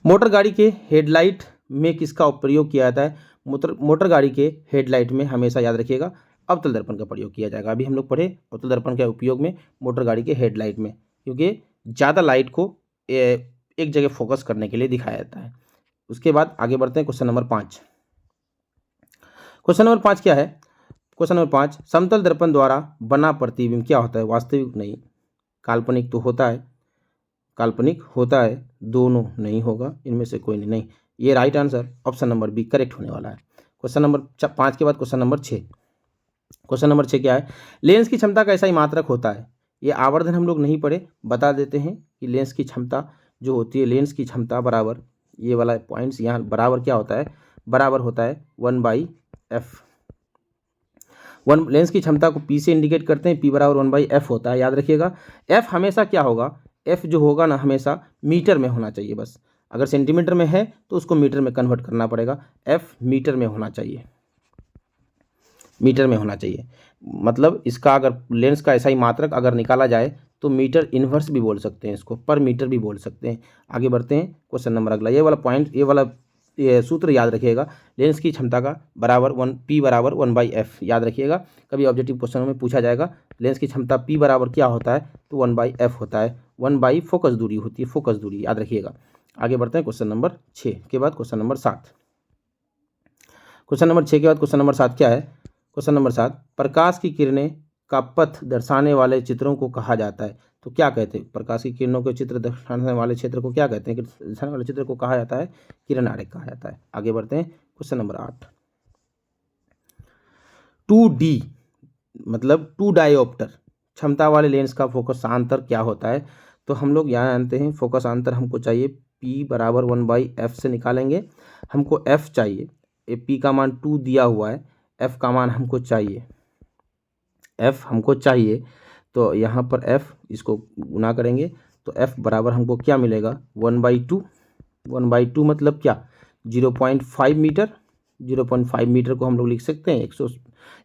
मोटर गाड़ी के हेडलाइट में किसका प्रयोग किया जाता है, मोटर गाड़ी के हेडलाइट में हमेशा याद रखिएगा अवतल दर्पण का प्रयोग किया जाएगा। अभी हम लोग पढ़े अवतल दर्पण के उपयोग में मोटर गाड़ी के हेडलाइट में, क्योंकि ज़्यादा लाइट को एक जगह फोकस करने के लिए दिखाया जाता है। उसके बाद आगे बढ़ते हैं क्वेश्चन नंबर 5। क्वेश्चन नंबर 5 क्या है, क्वेश्चन नंबर 5, समतल दर्पण द्वारा बना प्रतिबिंब क्या होता है, वास्तविक नहीं, काल्पनिक तो होता है, काल्पनिक होता है, दोनों नहीं होगा, इनमें से कोई नहीं। ये right answer option number B correct होने वाला है। क्वेश्चन नंबर 5 के बाद क्वेश्चन नंबर 6। क्वेश्चन नंबर 6 क्या है, लेंस की क्षमता का ऐसा ही मात्रक होता है। ये आवर्धन हम लोग नहीं पढ़े, बता देते हैं कि लेंस की क्षमता जो होती है, लेंस की क्षमता बराबर, ये वाला पॉइंट्स यहाँ बराबर क्या होता है, बराबर होता है 1/f। लेंस की क्षमता को P से इंडिकेट करते हैं, P बराबर 1/f होता है, याद रखिएगा। F हमेशा क्या होगा, F जो होगा ना हमेशा मीटर में होना चाहिए बस। अगर सेंटीमीटर में है तो उसको मीटर में कन्वर्ट करना पड़ेगा, F मीटर में होना चाहिए, मीटर में होना चाहिए। मतलब इसका अगर लेंस का ऐसा ही मात्रक अगर निकाला जाए तो मीटर इन्वर्स भी बोल सकते हैं इसको, पर मीटर भी बोल सकते हैं। आगे बढ़ते हैं क्वेश्चन नंबर अगला, ये वाला पॉइंट, ये वाला सूत्र याद रखिएगा, लेंस की क्षमता का बराबर P बराबर 1/f, याद रखिएगा। कभी ऑब्जेक्टिव क्वेश्चनों में पूछा जाएगा लेंस की क्षमता P बराबर क्या होता है, तो 1/f होता है। 1 फोकस दूरी होती है, फोकस दूरी याद रखिएगा। आगे बढ़ते हैं क्वेश्चन नंबर 6 के बाद क्वेश्चन नंबर 7। क्वेश्चन नंबर 6 के बाद क्वेश्चन नंबर 7 क्या है, क्वेश्चन नंबर 7, प्रकाश की किरणें का पथ दर्शाने वाले चित्रों को कहा जाता है। तो क्या कहते हैं, प्रकाश की किरणों के चित्र दर्शाने वाले क्षेत्र को क्या कहते हैं, दर्शाने वाले चित्र को कहा जाता है किरण आरेख कहा जाता है। आगे बढ़ते हैं क्वेश्चन नंबर 8। 2D मतलब 2 डायोप्टर क्षमता वाले लेंस का फोकसांतर क्या होता है। तो हम लोग यहाँ जानते हैं फोकसांतर हमको चाहिए P बराबर 1/f से निकालेंगे, हमको f चाहिए, P का मान 2 दिया हुआ है, f का मान हमको चाहिए, f हमको चाहिए, तो यहाँ पर f इसको गुना करेंगे तो f बराबर हमको क्या मिलेगा 1/2। 1/2 मतलब क्या, 0.5 मीटर। 0.5 मीटर को हम लोग लिख सकते हैं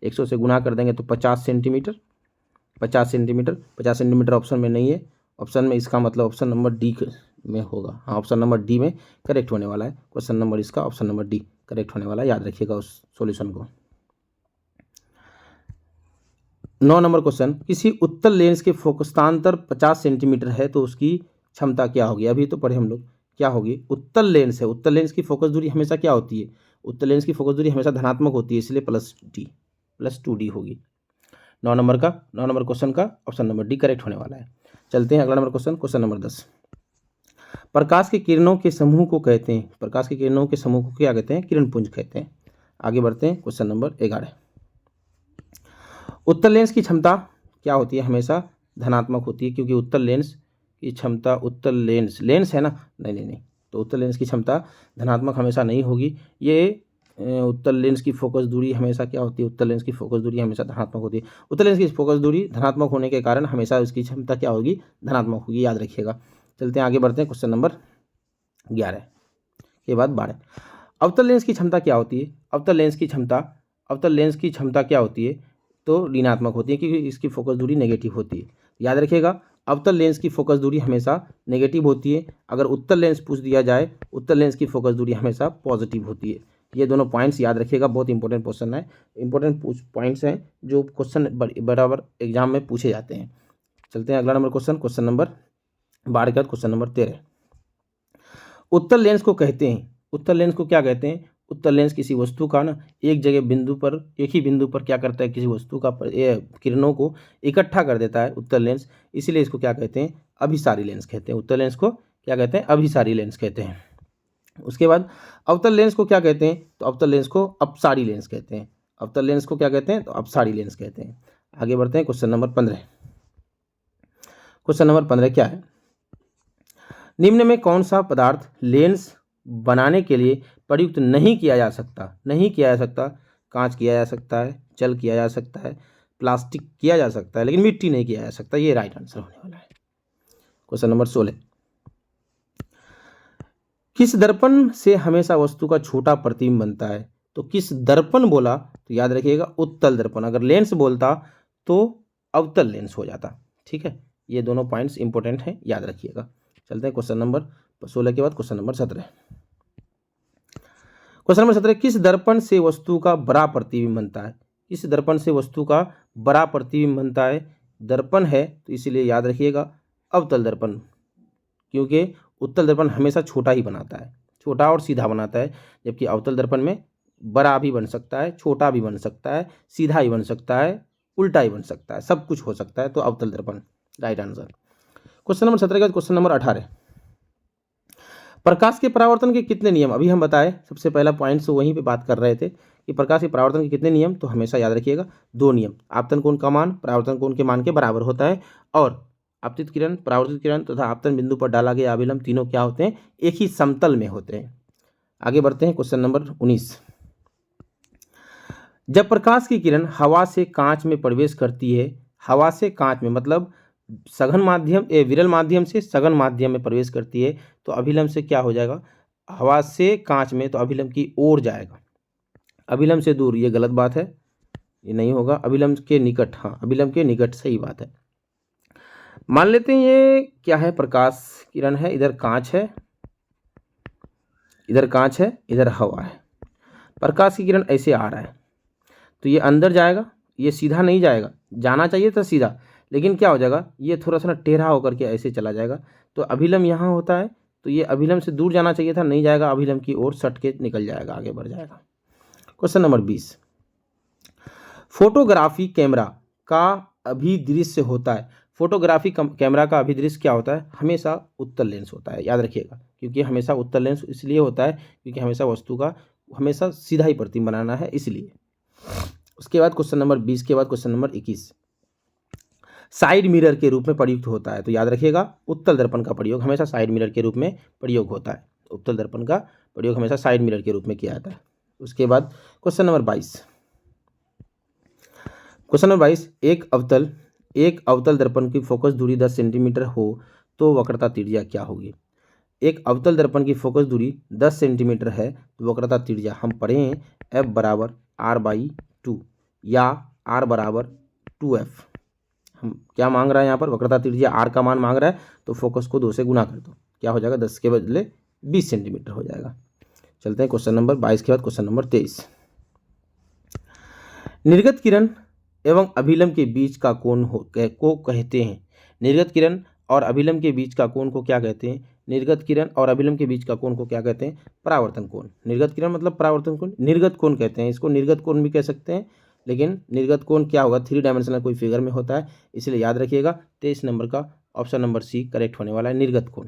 100 से गुना कर देंगे तो 50 सेंटीमीटर। 50 सेंटीमीटर, 50 सेंटीमीटर ऑप्शन में नहीं है, ऑप्शन में इसका मतलब ऑप्शन नंबर डी में होगा। हाँ, ऑप्शन नंबर डी में करेक्ट होने वाला है। क्वेश्चन नंबर इसका ऑप्शन नंबर डी करेक्ट होने वाला है, याद रखिएगा उस सॉल्यूशन को। 9 नंबर क्वेश्चन, किसी उत्तल लेंस के फोकसांतर 50 सेंटीमीटर है तो उसकी क्षमता क्या होगी। अभी तो पढ़े हम लोग क्या होगी, उत्तल लेंस है, उत्तल लेंस की फोकस दूरी हमेशा क्या होती है, उत्तल लेंस की फोकस दूरी हमेशा धनात्मक होती है, इसलिए +2D होगी। 9 नंबर क्वेश्चन का ऑप्शन नंबर डी करेक्ट होने वाला है। चलते हैं अगला नंबर क्वेश्चन, क्वेश्चन नंबर 10। प्रकाश की किरणों के समूह को कहते हैं, प्रकाश की किरणों के समूह को क्या कहते हैं, किरण पुंज कहते हैं। आगे बढ़ते हैं क्वेश्चन नंबर 11। उत्तल लेंस की क्षमता क्या होती है, हमेशा धनात्मक होती है, क्योंकि उत्तल लेंस की क्षमता, उत्तल लेंस है ना, नहीं, तो उत्तल लेंस की क्षमता धनात्मक हमेशा नहीं होगी। ये उत्तल लेंस की फोकस दूरी हमेशा क्या होती है, उत्तल लेंस की फोकस दूरी हमेशा धनात्मक होती है। उत्तल लेंस की फोकस दूरी धनात्मक होने के कारण हमेशा उसकी क्षमता क्या होगी, धनात्मक होगी, याद रखिएगा। चलते हैं आगे बढ़ते हैं क्वेश्चन नंबर 11 के बाद 12। अवतल लेंस की क्षमता क्या होती है, अवतल लेंस की क्षमता क्या होती है, तो ऋणात्मक होती है, क्योंकि इसकी फोकस दूरी नेगेटिव होती है। याद रखिएगा अवतल लेंस की फोकस दूरी हमेशा नेगेटिव होती है। अगर उत्तल लेंस पूछ दिया जाए, उत्तल लेंस की फोकस दूरी हमेशा पॉजिटिव होती है। ये दोनों पॉइंट्स याद रखिएगा, बहुत इंपॉर्टेंट क्वेश्चन है, इंपॉर्टेंट पॉइंट्स हैं जो क्वेश्चन बराबर एग्जाम में पूछे जाते हैं। चलते हैं अगला नंबर क्वेश्चन नंबर 12 के बाद क्वेश्चन नंबर 13। उत्तल लेंस को कहते हैं, उत्तल लेंस को क्या कहते हैं? उत्तल लेंस किसी वस्तु का ना एक जगह बिंदु पर, एक ही बिंदु पर क्या करता है, किसी वस्तु का किरणों को इकट्ठा कर देता है उत्तल लेंस, इसीलिए इसको क्या कहते हैं? अभिसारी लेंस कहते हैं। उत्तल लेंस को क्या कहते हैं? अभिसारी लेंस कहते हैं। उसके बाद अवतल लेंस को क्या कहते हैं? तो अवतल लेंस को अपसारी लेंस कहते हैं। अवतल लेंस को क्या कहते हैं? तो अपसारी लेंस कहते हैं। आगे बढ़ते हैं क्वेश्चन नंबर 15। क्वेश्चन नंबर 15 क्या है? निम्न में कौन सा पदार्थ लेंस बनाने के लिए प्रयुक्त नहीं किया जा सकता? नहीं किया जा सकता। कांच किया जा सकता है, जल किया जा सकता है, प्लास्टिक किया जा सकता है, लेकिन मिट्टी नहीं किया जा सकता। ये राइट आंसर होने वाला है। Question number 16। किस दर्पण से हमेशा वस्तु का छोटा प्रतिबिंब बनता है? तो किस दर्पण बोला तो याद रखिएगा उत्तल दर्पण। अगर लेंस बोलता तो अवतल लेंस हो जाता। ठीक है, ये दोनों पॉइंट्स इंपॉर्टेंट हैं, याद रखिएगा। चलते हैं क्वेश्चन नंबर 16 के बाद क्वेश्चन नंबर 17। क्वेश्चन नंबर 17, किस दर्पण से वस्तु का बड़ा प्रतिबिंब बनता है? किस दर्पण से वस्तु का बड़ा प्रतिबिंब बनता है? दर्पण है तो इसीलिए याद रखिएगा अवतल दर्पण, क्योंकि उत्तल दर्पण हमेशा छोटा ही बनाता है, छोटा और सीधा बनाता है, जबकि अवतल दर्पण में बड़ा भी बन सकता है, छोटा भी बन सकता है, सीधा ही बन सकता है, उल्टा ही बन सकता है, सब कुछ हो सकता है। तो अवतल दर्पण राइट आंसर। क्वेश्चन नंबर 17 के बाद क्वेश्चन नंबर 18। प्रकाश के परावर्तन के कितने नियम? अभी हम बताए, सबसे पहला पॉइंट से वहीं पे बात कर रहे थे कि प्रकाश के परावर्तन के कितने नियम, तो हमेशा याद रखिएगा 2 नियम। आपतन कोण का मान परावर्तन कोण के मान के बराबर होता है, और आपतित किरण, परावर्तित किरण तथा आपतन बिंदु पर डाला गया अभिलंब तीनों क्या होते हैं? एक ही समतल में होते हैं। आगे बढ़ते हैं क्वेश्चन नंबर 19। जब प्रकाश की किरण हवा से कांच में प्रवेश करती है, हवा से कांच में मतलब सघन माध्यम, विरल माध्यम से सघन माध्यम में प्रवेश करती है, तो अभिलंब से क्या हो जाएगा? हवा से कांच में तो अभिलंब की ओर जाएगा, अभिलंब से दूर ये गलत बात है, ये नहीं होगा। अभिलंब के निकट, हाँ अभिलंब के निकट सही बात है। मान लेते हैं ये क्या है? प्रकाश किरण है, इधर कांच है, इधर कांच है, इधर हवा है। प्रकाश की किरण ऐसे आ रहा है तो ये अंदर जाएगा, ये सीधा नहीं जाएगा, जाना चाहिए था सीधा, लेकिन क्या हो जाएगा? ये थोड़ा सा ना टेढ़ा होकर के ऐसे चला जाएगा। तो अभिलंब यहाँ होता है तो ये अभिलंब से दूर जाना चाहिए था, नहीं जाएगा, अभिलंब की ओर सट के निकल जाएगा, आगे बढ़ जाएगा। Question number 20। फोटोग्राफी कैमरा का अभिदृश्य होता है। फोटोग्राफी कैमरा का अभिदृश्य क्या होता है? हमेशा उत्तल लेंस होता है, याद रखिएगा, क्योंकि हमेशा उत्तल लेंस इसलिए होता है क्योंकि हमेशा वस्तु का हमेशा सीधा ही प्रतिबिंब बनाना है, इसलिए। उसके बाद क्वेश्चन नंबर 20 के बाद क्वेश्चन नंबर 21। साइड मिरर के रूप में प्रयुक्त होता है, तो याद रखिएगा उत्तल दर्पण का प्रयोग हमेशा साइड मिरर के रूप में प्रयोग होता है। उत्तल दर्पण का प्रयोग हमेशा साइड मिरर के रूप में किया जाता है। उसके बाद क्वेश्चन नंबर 22। क्वेश्चन नंबर 22, एक अवतल दर्पण की फोकस दूरी 10 सेंटीमीटर हो तो वक्रता त्रिज्या क्या होगी? एक अवतल दर्पण की फोकस दूरी 10 सेंटीमीटर है तो वक्रता त्रिज्या हम पढ़े हैं F बराबर R/2 या R बराबर 2F। हम क्या मांग रहा है यहाँ पर? वक्रता त्रिज्या R का मान मांग रहा है, तो फोकस को 2 से गुना कर दो, क्या हो जाएगा? 10 के बदले 20 सेंटीमीटर हो जाएगा। चलते हैं क्वेश्चन नंबर 22 के बाद क्वेश्चन नंबर 23। निर्गत किरण एवं अभिलंब के बीच का कोण को कहते हैं। निर्गत किरण और अभिलंब के बीच का कोण को क्या कहते हैं? निर्गत किरण और अभिलंब के बीच का कोण को क्या कहते हैं? परावर्तन कोण। निर्गत किरण मतलब परावर्तन कोण, निर्गत कोण कहते हैं इसको, निर्गत कोण भी कह सकते हैं, लेकिन निर्गत कोण क्या होगा? 3 डायमेंशनल कोई फिगर में होता है, इसलिए याद रखिएगा 23 नंबर का ऑप्शन नंबर सी करेक्ट होने वाला है, निर्गत कोण।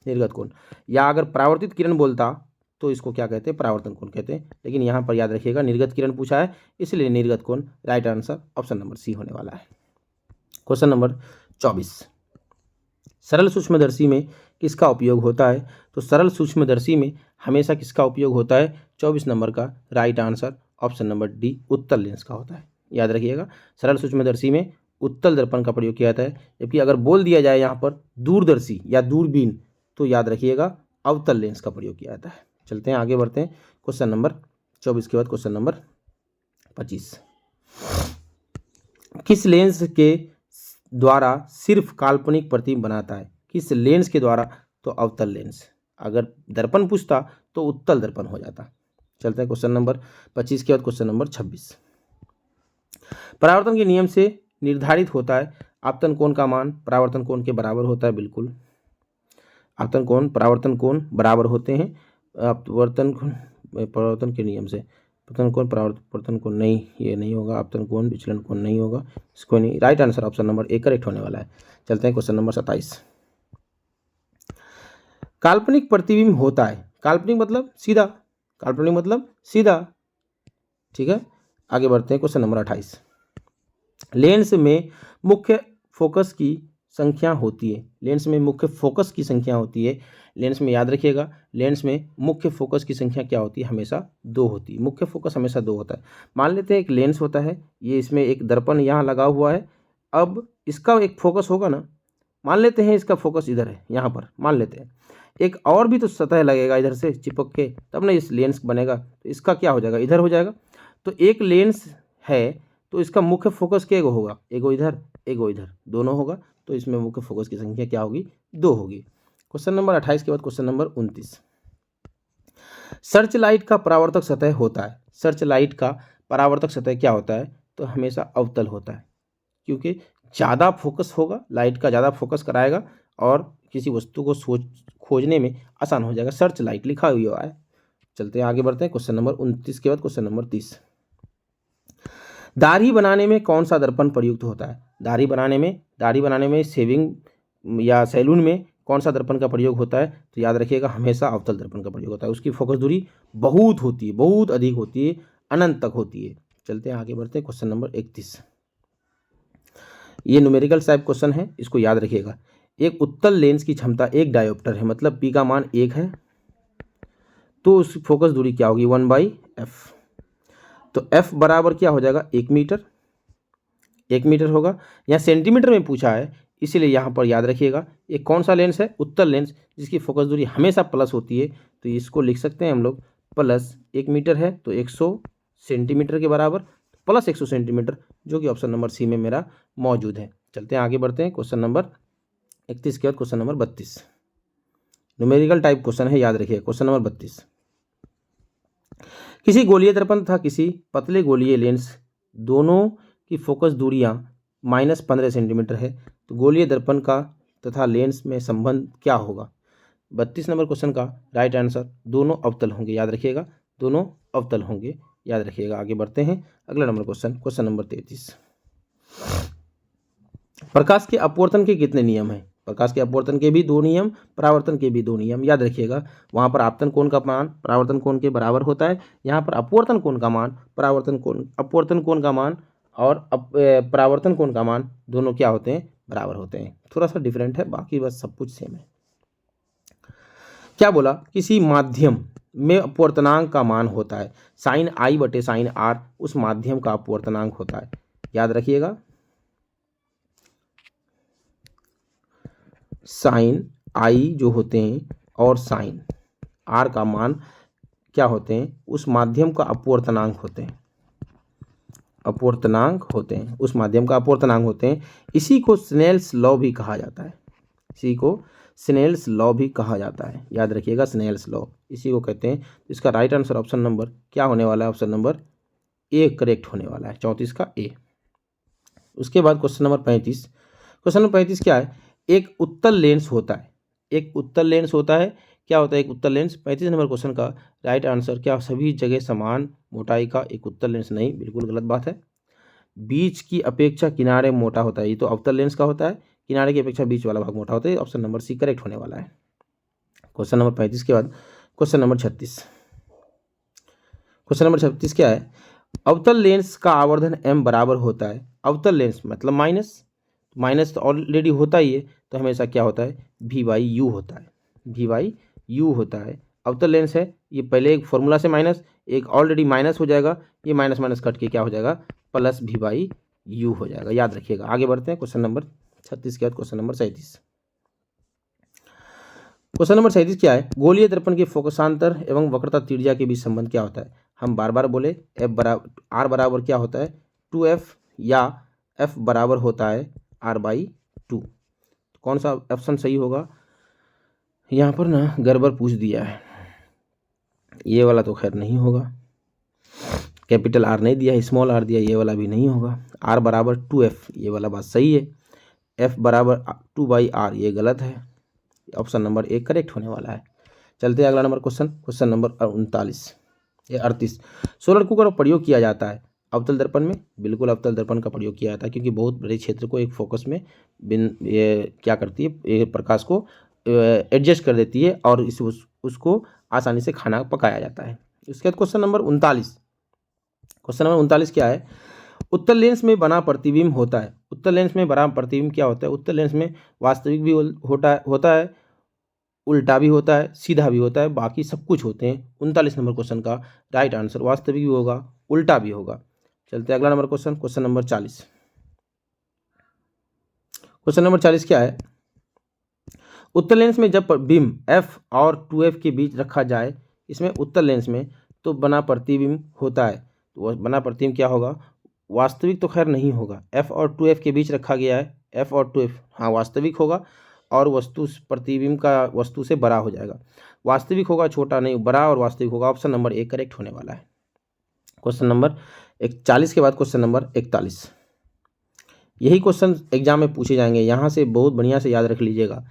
निर्गत कोण, या अगर परावर्तित किरण बोलता तो इसको क्या कहते हैं? परावर्तन कोण कहते हैं, लेकिन यहाँ पर याद रखिएगा निर्गत किरण पूछा है, इसलिए निर्गत कोण right answer option number C होने वाला है। Question number 24। सरल सूक्ष्मदर्शी में किसका उपयोग होता है? तो सरल सूक्ष्मदर्शी में हमेशा किसका उपयोग होता है? 24 नंबर का right answer option number D उत्तल लेंस का होता है। याद रखिएगा सरल सूक्ष्मदर्शी में उत्तल दर्पण का प्रयोग किया जाता है, जबकि अगर बोल दिया जाए यहाँ पर दूरदर्शी या दूरबीन तो याद रखिएगा अवतल लेंस का प्रयोग किया जाता है। चलते हैं आगे बढ़ते हैं क्वेश्चन नंबर 24 के बाद क्वेश्चन नंबर 25। किस लेंस के द्वारा सिर्फ काल्पनिक प्रतिबिंब बनाता है। किस लेंस के द्वारा? तो अवतल लेंस। अगर दर्पण पूछता तो उत्तल दर्पण हो जाता। चलते हैं क्वेश्चन नंबर 25 के बाद क्वेश्चन नंबर 26। परावर्तन के नियम से निर्धारित होता है आपतन कोण का मान परावर्तन कोण के बराबर होता है। बिल्कुल, आपतन कोण परावर्तन कोण बराबर होते हैं। परावर्तन के नियम से पतन कोण परावर्तन कोण नहीं, ये नहीं होगा। आपतन कोण विचलन कोण नहीं होगा, इसको नहीं। Right answer option number A correct होने वाला है। चलते हैं क्वेश्चन नंबर 27। काल्पनिक प्रतिबिंब होता है, काल्पनिक मतलब सीधा, काल्पनिक मतलब सीधा, ठीक है। आगे बढ़ते हैं क्वेश्चन नंबर 28। लेंस में मुख्य फोकस की संख्या होती है, लेंस में मुख्य फोकस की संख्या होती है। लेंस में याद रखिएगा, लेंस में मुख्य फोकस की संख्या क्या होती है? हमेशा 2 होती है। मुख्य फोकस हमेशा 2 होता है। मान लेते हैं एक लेंस होता है, ये इसमें एक दर्पण यहाँ लगा हुआ है। अब इसका एक फोकस होगा ना, मान लेते हैं इसका फोकस इधर है, यहाँ पर मान लेते हैं। एक और भी तो सतह लगेगा इधर से चिपक के, तब ना इस लेंस बनेगा। तो इसका क्या हो जाएगा? इधर हो जाएगा। तो एक लेंस है तो इसका मुख्य फोकस क्या होगा? एगो इधर एगो इधर, दोनों होगा। तो इसमें मुख्य फोकस की संख्या क्या होगी? 2 होगी। क्वेश्चन नंबर 28 के बाद क्वेश्चन नंबर 29। सर्च लाइट का परावर्तक सतह होता है, सर्च लाइट का परावर्तक सतह क्या होता है? तो हमेशा अवतल होता है, क्योंकि ज़्यादा फोकस होगा, लाइट का ज़्यादा फोकस कराएगा और किसी वस्तु को खोजने में आसान हो जाएगा। सर्च लाइट लिखा हुआ है। चलते हैं आगे बढ़ते हैं क्वेश्चन नंबर 29 के बाद क्वेश्चन नंबर 30। दाढ़ी बनाने में कौन सा दर्पण प्रयुक्त होता है? दाढ़ी बनाने में शेविंग या सैलून में कौन सा दर्पण का प्रयोग होता है? तो याद रखिएगा, हमेशा अवतल दर्पण का प्रयोग होता है। उसकी फोकस दूरी बहुत होती है, बहुत अधिक होती है, अनंत तक होती है। चलते हैं आगे बढ़ते हैं क्वेश्चन नंबर 31। ये न्यूमेरिकल टाइप क्वेश्चन है, इसको याद रखिएगा। एक उत्तल लेंस की क्षमता 1 डायोप्टर है, मतलब पी का मान 1 है, तो उस फोकस दूरी क्या होगी? 1/f। तो f बराबर क्या हो जाएगा? 1 मीटर, 1 मीटर होगा। यहाँ सेंटीमीटर में पूछा है, इसीलिए यहाँ पर याद रखिएगा। ये कौन सा लेंस है? उत्तल लेंस, जिसकी फोकस दूरी हमेशा प्लस होती है। तो इसको लिख सकते हैं हम लोग प्लस 1 मीटर है तो 100 सेंटीमीटर के बराबर, प्लस 100 सेंटीमीटर, जो कि ऑप्शन नंबर सी में मेरा मौजूद है। चलते हैं आगे बढ़ते हैं क्वेश्चन नंबर 31 के बाद question number 32। Numerical type question है, याद रखिए। Question number 32। किसी गोलीय दर्पण तथा किसी पतले गोलीय लेंस दोनों की फोकस दूरियां -15 सेंटीमीटर है, तो गोलीय दर्पण का तथा लेंस में संबंध क्या होगा? 32 नंबर क्वेश्चन का राइट आंसर दोनों अवतल होंगे, याद रखिएगा, दोनों अवतल होंगे, याद रखिएगा। आगे बढ़ते हैं अगला नंबर क्वेश्चन, क्वेश्चन नंबर 33। प्रकाश के अपवर्तन के कितने नियम हैं? प्रकाश के अपवर्तन के भी 2 नियम, परावर्तन के भी 2 नियम, याद रखिएगा। वहाँ पर आपतन कोण का मान परावर्तन कोण के बराबर होता है, यहाँ पर अपवर्तन कोण का मान अपवर्तन कोण का मान और परावर्तन कोण का मान दोनों क्या होते हैं? बराबर होते हैं। थोड़ा सा डिफरेंट है, बाकी बस सब कुछ सेम है। क्या बोला? किसी माध्यम में अपवर्तनांक का मान होता है sin i/sin r, उस माध्यम का अपवर्तनांक होता है, याद रखिएगा। साइन आई जो होते हैं और साइन आर का मान क्या होते हैं? उस माध्यम का अपवर्तनांक होते हैं, अपवर्तनांक होते हैं, उस माध्यम का अपवर्तनांक होते हैं। इसी को स्नेल्स लॉ भी कहा जाता है, इसी को स्नेल्स लॉ भी कहा जाता है, याद रखिएगा, स्नेल्स लॉ इसी को कहते हैं। इसका राइट आंसर ऑप्शन नंबर क्या होने वाला है? ऑप्शन नंबर ए करेक्ट होने वाला है, 34 का ए। उसके बाद क्वेश्चन नंबर 35। क्वेश्चन नंबर 35 क्या है? एक उत्तल लेंस होता है, एक उत्तल लेंस होता है, क्या होता है एक उत्तल लेंस? 35 नंबर क्वेश्चन का राइट आंसर क्या? सभी जगह समान मोटाई का एक उत्तल लेंस नहीं, बिल्कुल गलत बात है। बीच की अपेक्षा किनारे मोटा होता है, ये तो अवतल लेंस का होता है, किनारे की अपेक्षा बीच वाला भाग मोटा होता है। ऑप्शन नंबर सी करेक्ट होने वाला है। क्वेश्चन नंबर 35 के बाद क्वेश्चन नंबर 36। क्वेश्चन नंबर 36 क्या है? अवतल लेंस का आवर्धन m बराबर होता है, अवतल लेंस मतलब माइनस तो ऑलरेडी होता ही है, तो हमेशा क्या होता है? v/u होता है, v/u होता है। अवतल लेंस है, ये पहले एक फॉर्मूला से माइनस, एक ऑलरेडी माइनस हो जाएगा, ये माइनस माइनस कट के क्या हो जाएगा? प्लस v/u हो जाएगा, याद रखिएगा। आगे बढ़ते हैं क्वेश्चन नंबर 36 के बाद क्वेश्चन नंबर 37। क्वेश्चन नंबर 37 क्या है? गोलीय दर्पण के फोकसांतर एवं वक्रता त्रिज्या के बीच संबंध क्या होता है? हम बार बार बोले r बराबर क्या होता है? 2f या f बराबर होता है r/2। कौन सा ऑप्शन सही होगा? यहाँ पर ना गड़बड़ पूछ दिया है, ये वाला तो खैर नहीं होगा, कैपिटल आर नहीं दिया है, स्मॉल आर दिया, ये वाला भी नहीं होगा। r बराबर 2f, ये वाला बात सही है। f बराबर 2/r, ये गलत है। ऑप्शन नंबर 1 करेक्ट होने वाला है। चलते हैं अगला नंबर क्वेश्चन नंबर 39 या 38। सोलर कुकर का प्रयोग किया जाता है अवतल दर्पण में। बिल्कुल अवतल दर्पण का प्रयोग किया जाता है, क्योंकि बहुत बड़े क्षेत्र को एक फोकस में ये क्या करती है, ये प्रकाश को एडजस्ट कर देती है और उसको आसानी से खाना पकाया जाता है। उसके बाद क्वेश्चन नंबर 39 क्या है? उत्तल लेंस में बना प्रतिबिंब होता है। उत्तल लेंस में बना प्रतिबिंब क्या होता है? उत्तल लेंस में वास्तविक भी होता है, उल्टा भी होता है, सीधा भी होता है, बाकी सब कुछ होते हैं। 39 नंबर क्वेश्चन का राइट आंसर वास्तविक भी होगा, उल्टा भी होगा। चलते हैं अगला number question number 40। Question number 40 क्या है? उत्तल लेंस में जब बिंब f और 2f के बीच रखा जाए, इसमें उत्तल लेंस में तो बना प्रतिबिंब होता है, तो बना प्रतिबिंब क्या होगा? वास्तविक तो खैर नहीं होगा, f और 2f के बीच रखा गया है, f और 2f हाँ वास्तविक होगा, और वस्तु प्रतिबिंब का वस्तु से बड़ा हो जाएगा। वास्तविक होगा, छोटा नहीं, बड़ा और वास्तविक होगा। ऑप्शन नंबर 1 करेक्ट होने वाला है। क्वेश्चन नंबर 41 के बाद क्वेश्चन नंबर 41, यही क्वेश्चन एग्जाम में पूछे जाएंगे, यहाँ से बहुत बढ़िया से याद रख लीजिएगा।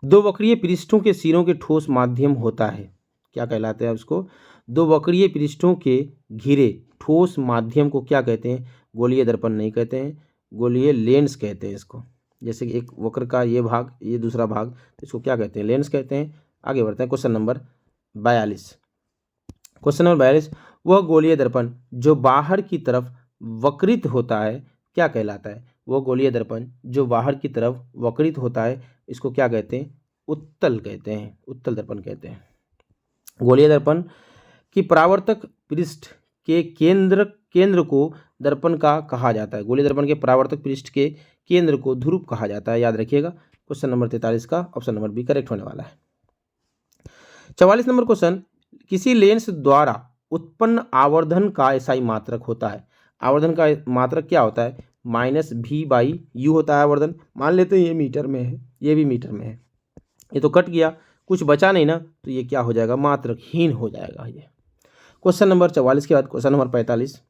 दो वक्रीय पृष्ठों के सिरों के ठोस माध्यम होता है, क्या कहलाते हैं उसको? दो वक्रीय पृष्ठों के घिरे ठोस माध्यम को क्या कहते हैं? गोलीय दर्पण नहीं कहते हैं, गोलीय लेंस कहते हैं इसको। जैसे कि एक वक्र का ये भाग, ये दूसरा भाग, तो इसको क्या कहते हैं? लेंस कहते हैं। आगे बढ़ते हैं क्वेश्चन नंबर 42। क्वेश्चन नंबर 42, वह गोलीय दर्पण जो बाहर की तरफ वक्रित होता है क्या कहलाता है? वो गोलीय दर्पण जो बाहर की तरफ वक्रित होता है, इसको क्या कहते हैं? उत्तल कहते हैं, उत्तल दर्पण कहते हैं। गोलीय दर्पण की परावर्तक पृष्ठ के केंद्र को दर्पण का कहा जाता है। गोलीय दर्पण के परावर्तक पृष्ठ के केंद्र को ध्रुव कहा जाता है, याद रखिएगा। क्वेश्चन नंबर 43 का ऑप्शन नंबर बी करेक्ट होने वाला है। 44 नंबर क्वेश्चन, किसी लेंस द्वारा उत्पन्न आवर्धन का एसआई मात्रक होता है। आवर्धन का मात्रक क्या होता है? -v/u होता है आवर्धन। मान लेते हैं ये मीटर में है, ये भी मीटर में है, ये तो कट गया, कुछ बचा नहीं ना, तो ये क्या हो जाएगा? मात्रकहीन हो जाएगा ये। क्वेश्चन नंबर 44 के बाद question number 45।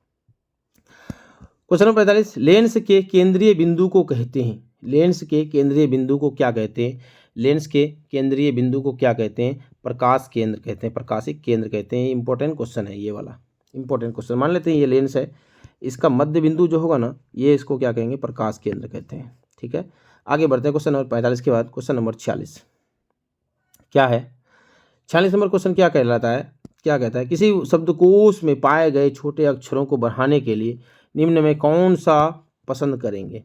Question number 45, lens के केंद्रीय बिंदु को कहते हैं। लेंस के केंद्रीय बिंदु को क्या कहते हैं? लेंस के केंद्रीय बिंदु को क्या कहते हैं? प्रकाश केंद्र कहते हैं, प्रकाशिक केंद्र कहते हैं। इंपॉर्टेंट क्वेश्चन है ये वाला, इंपॉर्टेंट क्वेश्चन। मान लेते हैं ये लेंस है, इसका मध्य बिंदु जो होगा ना, ये इसको क्या कहेंगे? प्रकाश केंद्र कहते हैं। ठीक है, आगे बढ़ते हैं क्वेश्चन नंबर 45 के बाद क्वेश्चन नंबर 46 क्या है? 46 नंबर क्वेश्चन क्या कहलाता है? क्या कहता है? किसी शब्दकोश में पाए गए छोटे अक्षरों को बढ़ाने के लिए निम्न में कौन सा पसंद करेंगे?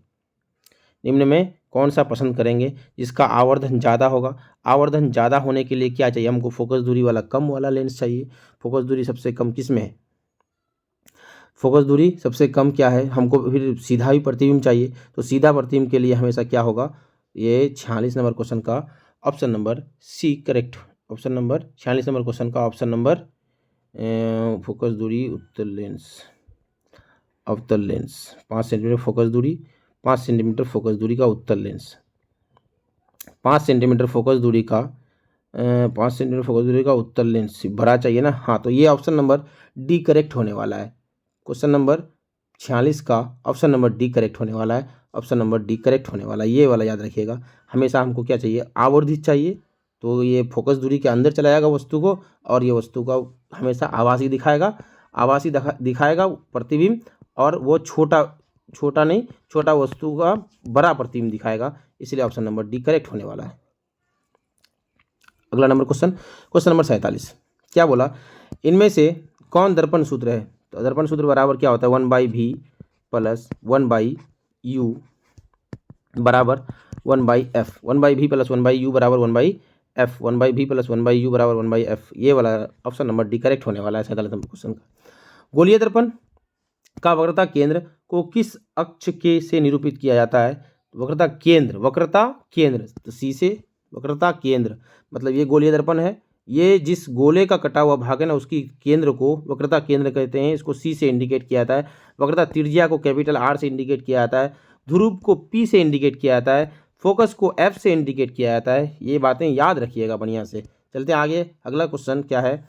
निम्न में कौन सा पसंद करेंगे जिसका आवर्धन ज़्यादा होगा? आवर्धन ज़्यादा होने के लिए क्या चाहिए हमको? फोकस दूरी वाला कम वाला लेंस चाहिए। फोकस दूरी सबसे कम किस में है? फोकस दूरी सबसे कम क्या है? हमको फिर सीधा भी प्रतिबिंब चाहिए, तो सीधा प्रतिबिंब के लिए हमेशा क्या होगा? ये 46 नंबर क्वेश्चन का option number C correct. Option number 46 number question का ऑप्शन नंबर फोकस दूरी उत्तल लेंस, अवतल लेंस 5 सेंटीमीटर फोकस दूरी, 5 सेंटीमीटर फोकस दूरी का उत्तल लेंस, 5 सेंटीमीटर फोकस दूरी का 5 सेंटीमीटर फोकस दूरी का उत्तल लेंस भरा चाहिए ना। हाँ, तो ये ऑप्शन नंबर डी करेक्ट होने वाला है। क्वेश्चन नंबर 46 का ऑप्शन नंबर डी करेक्ट होने वाला है। ऑप्शन नंबर डी करेक्ट होने वाला है, ये वाला याद रखिएगा। हमेशा हमको क्या चाहिए? आवर्धित चाहिए, तो ये फोकस दूरी के अंदर चला जाएगा वस्तु को, और ये वस्तु का हमेशा आभासी दिखाएगा, आभासी दिखाएगा प्रतिबिंब, और वो छोटा नहीं, छोटा वस्तु का बड़ा प्रतिबिंब दिखाएगा, इसलिए ऑप्शन नंबर डी करेक्ट होने वाला है। अगला नंबर क्वेश्चन नंबर 47 क्या बोला? इनमें से कौन दर्पण सूत्र है? तो दर्पण सूत्र बराबर क्या होता है? 1/v प्लस 1/u बराबर 1/f, 1/v प्लस 1/u बराबर 1/f, 1/v प्लस 1/u बराबर 1/f, ये वाला ऑप्शन नंबर डी करेक्ट होने वाला है 47 नंबर क्वेश्चन का। गोलीय दर्पण का वक्रता केंद्र को किस अक्ष के से निरूपित किया जाता है? वक्रता केंद्र तो सी से, वक्रता केंद्र मतलब ये गोलीय दर्पण है, ये जिस गोले का कटा हुआ भाग है ना, उसकी केंद्र को वक्रता केंद्र कहते हैं, इसको सी से इंडिकेट किया जाता है। वक्रता त्रिज्या को कैपिटल आर से इंडिकेट किया जाता है। ध्रुव को P से इंडिकेट किया जाता है, फोकस को F से इंडिकेट किया जाता है। ये बातें याद रखिएगा बढ़िया से। चलते हैं आगे। अगला क्वेश्चन क्या है,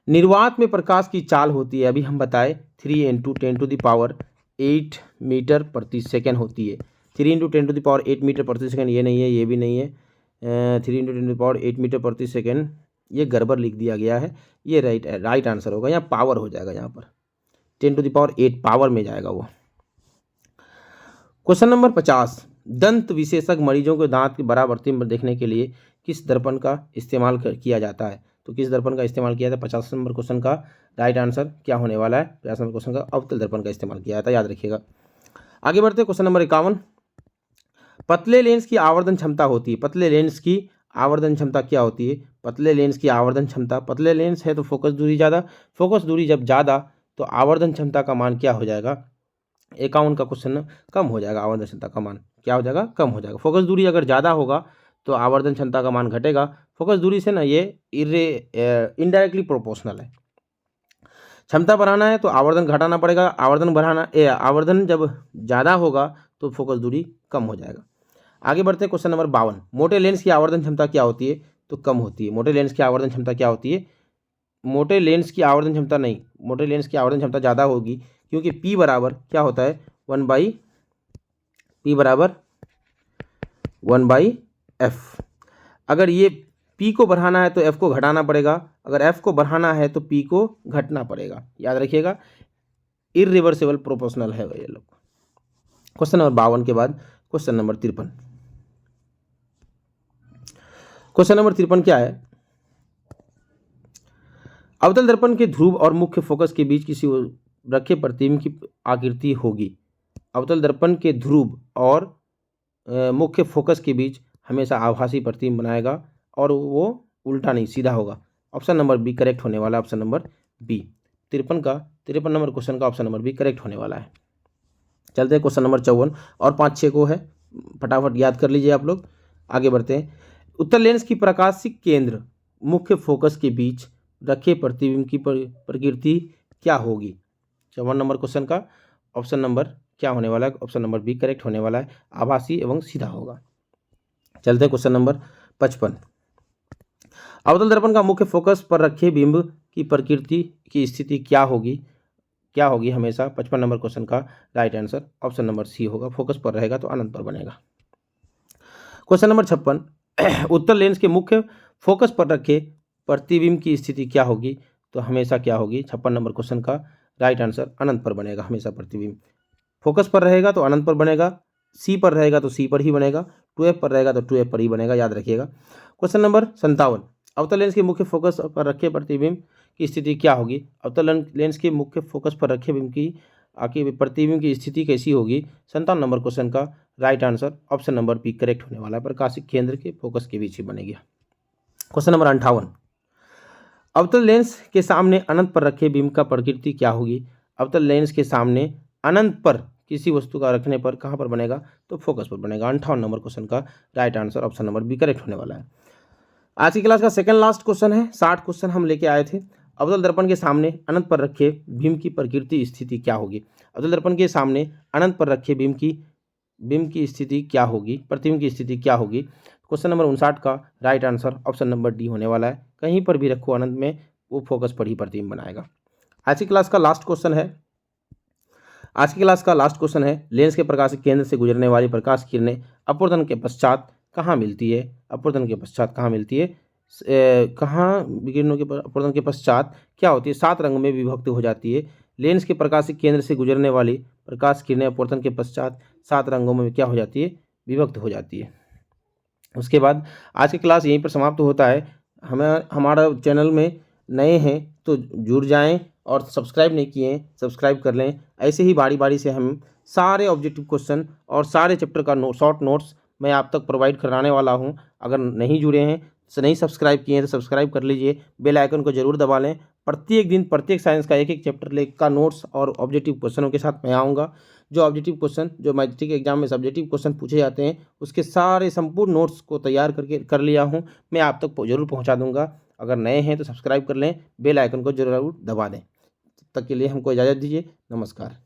निर्वात में प्रकाश की चाल होती है, अभी हम बताए 3 × 10⁸ मीटर प्रति सेकेंड होती है। 3 × 10⁸ मीटर प्रति सेकेंड ये नहीं है, ये भी नहीं है। 3 × 10⁸ मीटर प्रति सेकेंड ये गड़बड़ लिख दिया गया है, ये राइट आंसर होगा। यहाँ पावर हो जाएगा, यहाँ पर 10⁸ पावर में जाएगा वो। क्वेश्चन नंबर 50, दंत विशेषज्ञ मरीजों के दांत की बराबरती में देखने के लिए किस दर्पण का इस्तेमाल किया जाता है? तो किस दर्पण का इस्तेमाल किया जाता है? 50 नंबर क्वेश्चन का राइट आंसर क्या होने वाला है? 50 नंबर क्वेश्चन का अवतल दर्पण का इस्तेमाल किया जाता है, याद रखिएगा। आगे बढ़ते क्वेश्चन नंबर 51, पतले लेंस की आवर्धन क्षमता होती है। पतले लेंस की आवर्धन क्षमता क्या होती है? पतले लेंस की आवर्धन क्षमता, पतले लेंस है तो फोकस दूरी ज़्यादा, फोकस दूरी जब ज़्यादा तो आवर्धन क्षमता का मान क्या हो जाएगा? 51 का क्वेश्चन कम हो जाएगा, आवर्धन क्षमता का मान क्या हो जाएगा? कम हो जाएगा। फोकस दूरी अगर ज़्यादा होगा तो आवर्धन क्षमता का मान घटेगा। फोकस दूरी से ना ये इनडायरेक्टली प्रोपोर्शनल है। क्षमता बढ़ाना है तो आवर्धन घटाना पड़ेगा, आवर्धन जब ज़्यादा होगा तो फोकस दूरी कम हो जाएगा। आगे बढ़ते हैं क्वेश्चन नंबर 52, मोटे लेंस की आवर्धन क्षमता क्या होती है? तो कम होती है। मोटे लेंस की आवर्धन क्षमता क्या होती है? मोटे लेंस की आवर्धन क्षमता नहीं, मोटे लेंस की आवर्धन क्षमता ज़्यादा होगी, क्योंकि P बराबर क्या होता है? 1/F। अगर ये P को बढ़ाना है तो F को घटाना पड़ेगा, अगर F को बढ़ाना है तो P को घटना पड़ेगा, याद रखिएगा। इरिवर्सिबल प्रोपोर्शनल है ये लोग। क्वेश्चन नंबर 52 के बाद क्वेश्चन नंबर 53। क्वेश्चन नंबर 53 क्या है, अवतल दर्पण के ध्रुव और मुख्य फोकस के बीच किसी रखे प्रतिबिंब की आकृति होगी। अवतल दर्पण के ध्रुव और मुख्य फोकस के बीच हमेशा आभासी प्रतिबिंब बनाएगा और वो उल्टा नहीं, सीधा होगा। ऑप्शन नंबर बी करेक्ट होने वाला है, option number B. 53 number question का ऑप्शन नंबर बी करेक्ट होने वाला है। चलते हैं क्वेश्चन नंबर 54 और 5-6 को है, फटाफट याद कर लीजिए आप लोग। आगे बढ़ते हैं। उत्तल लेंस की प्रकाशिक केंद्र मुख्य फोकस के बीच रखे प्रतिबिंब की प्रकृति क्या होगी? 54 नंबर क्वेश्चन का ऑप्शन नंबर क्या होने वाला है? ऑप्शन नंबर बी करेक्ट होने वाला है, आभासी एवं सीधा होगा। चलते हैं क्वेश्चन नंबर 55, अवतल दर्पण का मुख्य फोकस पर रखे बिंब की प्रकृति की स्थिति क्या होगी? क्या होगी हमेशा? 55 नंबर क्वेश्चन का right answer option number C होगा, फोकस पर रहेगा तो अनंत पर बनेगा। क्वेश्चन नंबर 56, उत्तल लेंस के मुख्य फोकस पर रखे प्रतिबिंब की स्थिति क्या होगी? तो हमेशा क्या होगी? 56 नंबर क्वेश्चन का राइट आंसर अनंत पर बनेगा हमेशा। प्रतिबिंब फोकस पर रहेगा तो अनंत पर बनेगा, सी पर रहेगा तो सी पर ही बनेगा, 2F पर रहेगा तो 2F पर ही बनेगा, याद रखिएगा। क्वेश्चन नंबर 57, अवतल लेंस के मुख्य फोकस पर रखे प्रतिबिंब की स्थिति क्या होगी? अवतल लेंस के मुख्य फोकस पर रखे बिंब की प्रतिबिंब की स्थिति कैसी होगी? 57 नंबर क्वेश्चन का right answer option number B correct होने वाला है, प्रकाशिक केंद्र के फोकस के बीच ही बनेगी। क्वेश्चन नंबर 58, अवतल लेंस के सामने अनंत पर रखे बिंब का प्रकृति क्या होगी? अवतल लेंस के सामने अनंत पर किसी वस्तु का रखने पर कहाँ पर बनेगा? तो फोकस पर बनेगा। 58 नंबर क्वेश्चन का right answer option number B correct होने वाला है। आज की क्लास का सेकंड लास्ट क्वेश्चन है, 60 क्वेश्चन हम लेके आए थे। अवतल दर्पण के सामने अनंत पर रखे बिंब की प्रकृति स्थिति क्या होगी? अवतल दर्पण के सामने अनंत पर रखे बिंब की स्थिति क्या होगी? प्रतिबिंब की स्थिति क्या होगी? क्वेश्चन नंबर 59 का right answer option number D होने वाला है। कहीं पर भी रखो अनंत में, वो फोकस पर ही प्रतिबिंब बनाएगा। आज की क्लास का लास्ट क्वेश्चन है, लेंस के प्रकाशिक केंद्र से गुजरने वाली प्रकाश किरणें अपवर्तन के पश्चात कहाँ मिलती है? अपवर्तन के पश्चात कहाँ मिलती है? किरणों के अपवर्तन के पश्चात क्या होती है? 7 रंग में विभक्त हो जाती है। लेंस के प्रकाशिक केंद्र से गुजरने वाली प्रकाश किरणें अपवर्तन के पश्चात 7 रंगों में क्या हो जाती है? विभक्त हो जाती है। उसके बाद आज की क्लास यहीं पर समाप्त होता है। हमारा चैनल में नए हैं तो जुड़ जाएं और सब्सक्राइब नहीं किए हैं सब्सक्राइब कर लें। ऐसे ही बारी बारी से हम सारे ऑब्जेक्टिव क्वेश्चन और सारे चैप्टर का शॉर्ट नोट्स मैं आप तक प्रोवाइड कराने वाला हूं। अगर नहीं जुड़े हैं, नहीं सब्सक्राइब किए हैं तो सब्सक्राइब कर लीजिए, बेल आइकन को जरूर दबा लें। प्रत्येक दिन प्रत्येक साइंस का एक चैप्टर का नोट्स और ऑब्जेक्टिव क्वेश्चनों के साथ मैं आऊँगा। जो ऑब्जेक्टिव क्वेश्चन, जो मैट्रिक एग्जाम में सब्जेक्टिव क्वेश्चन पूछे जाते हैं, उसके सारे संपूर्ण नोट्स को तैयार कर लिया हूँ, मैं आप तक जरूर पहुँचा दूँगा। अगर नए हैं तो सब्सक्राइब कर लें, बेल आइकन को जरूर दबा दें। तब तक के लिए हमको इजाज़त दीजिए, नमस्कार।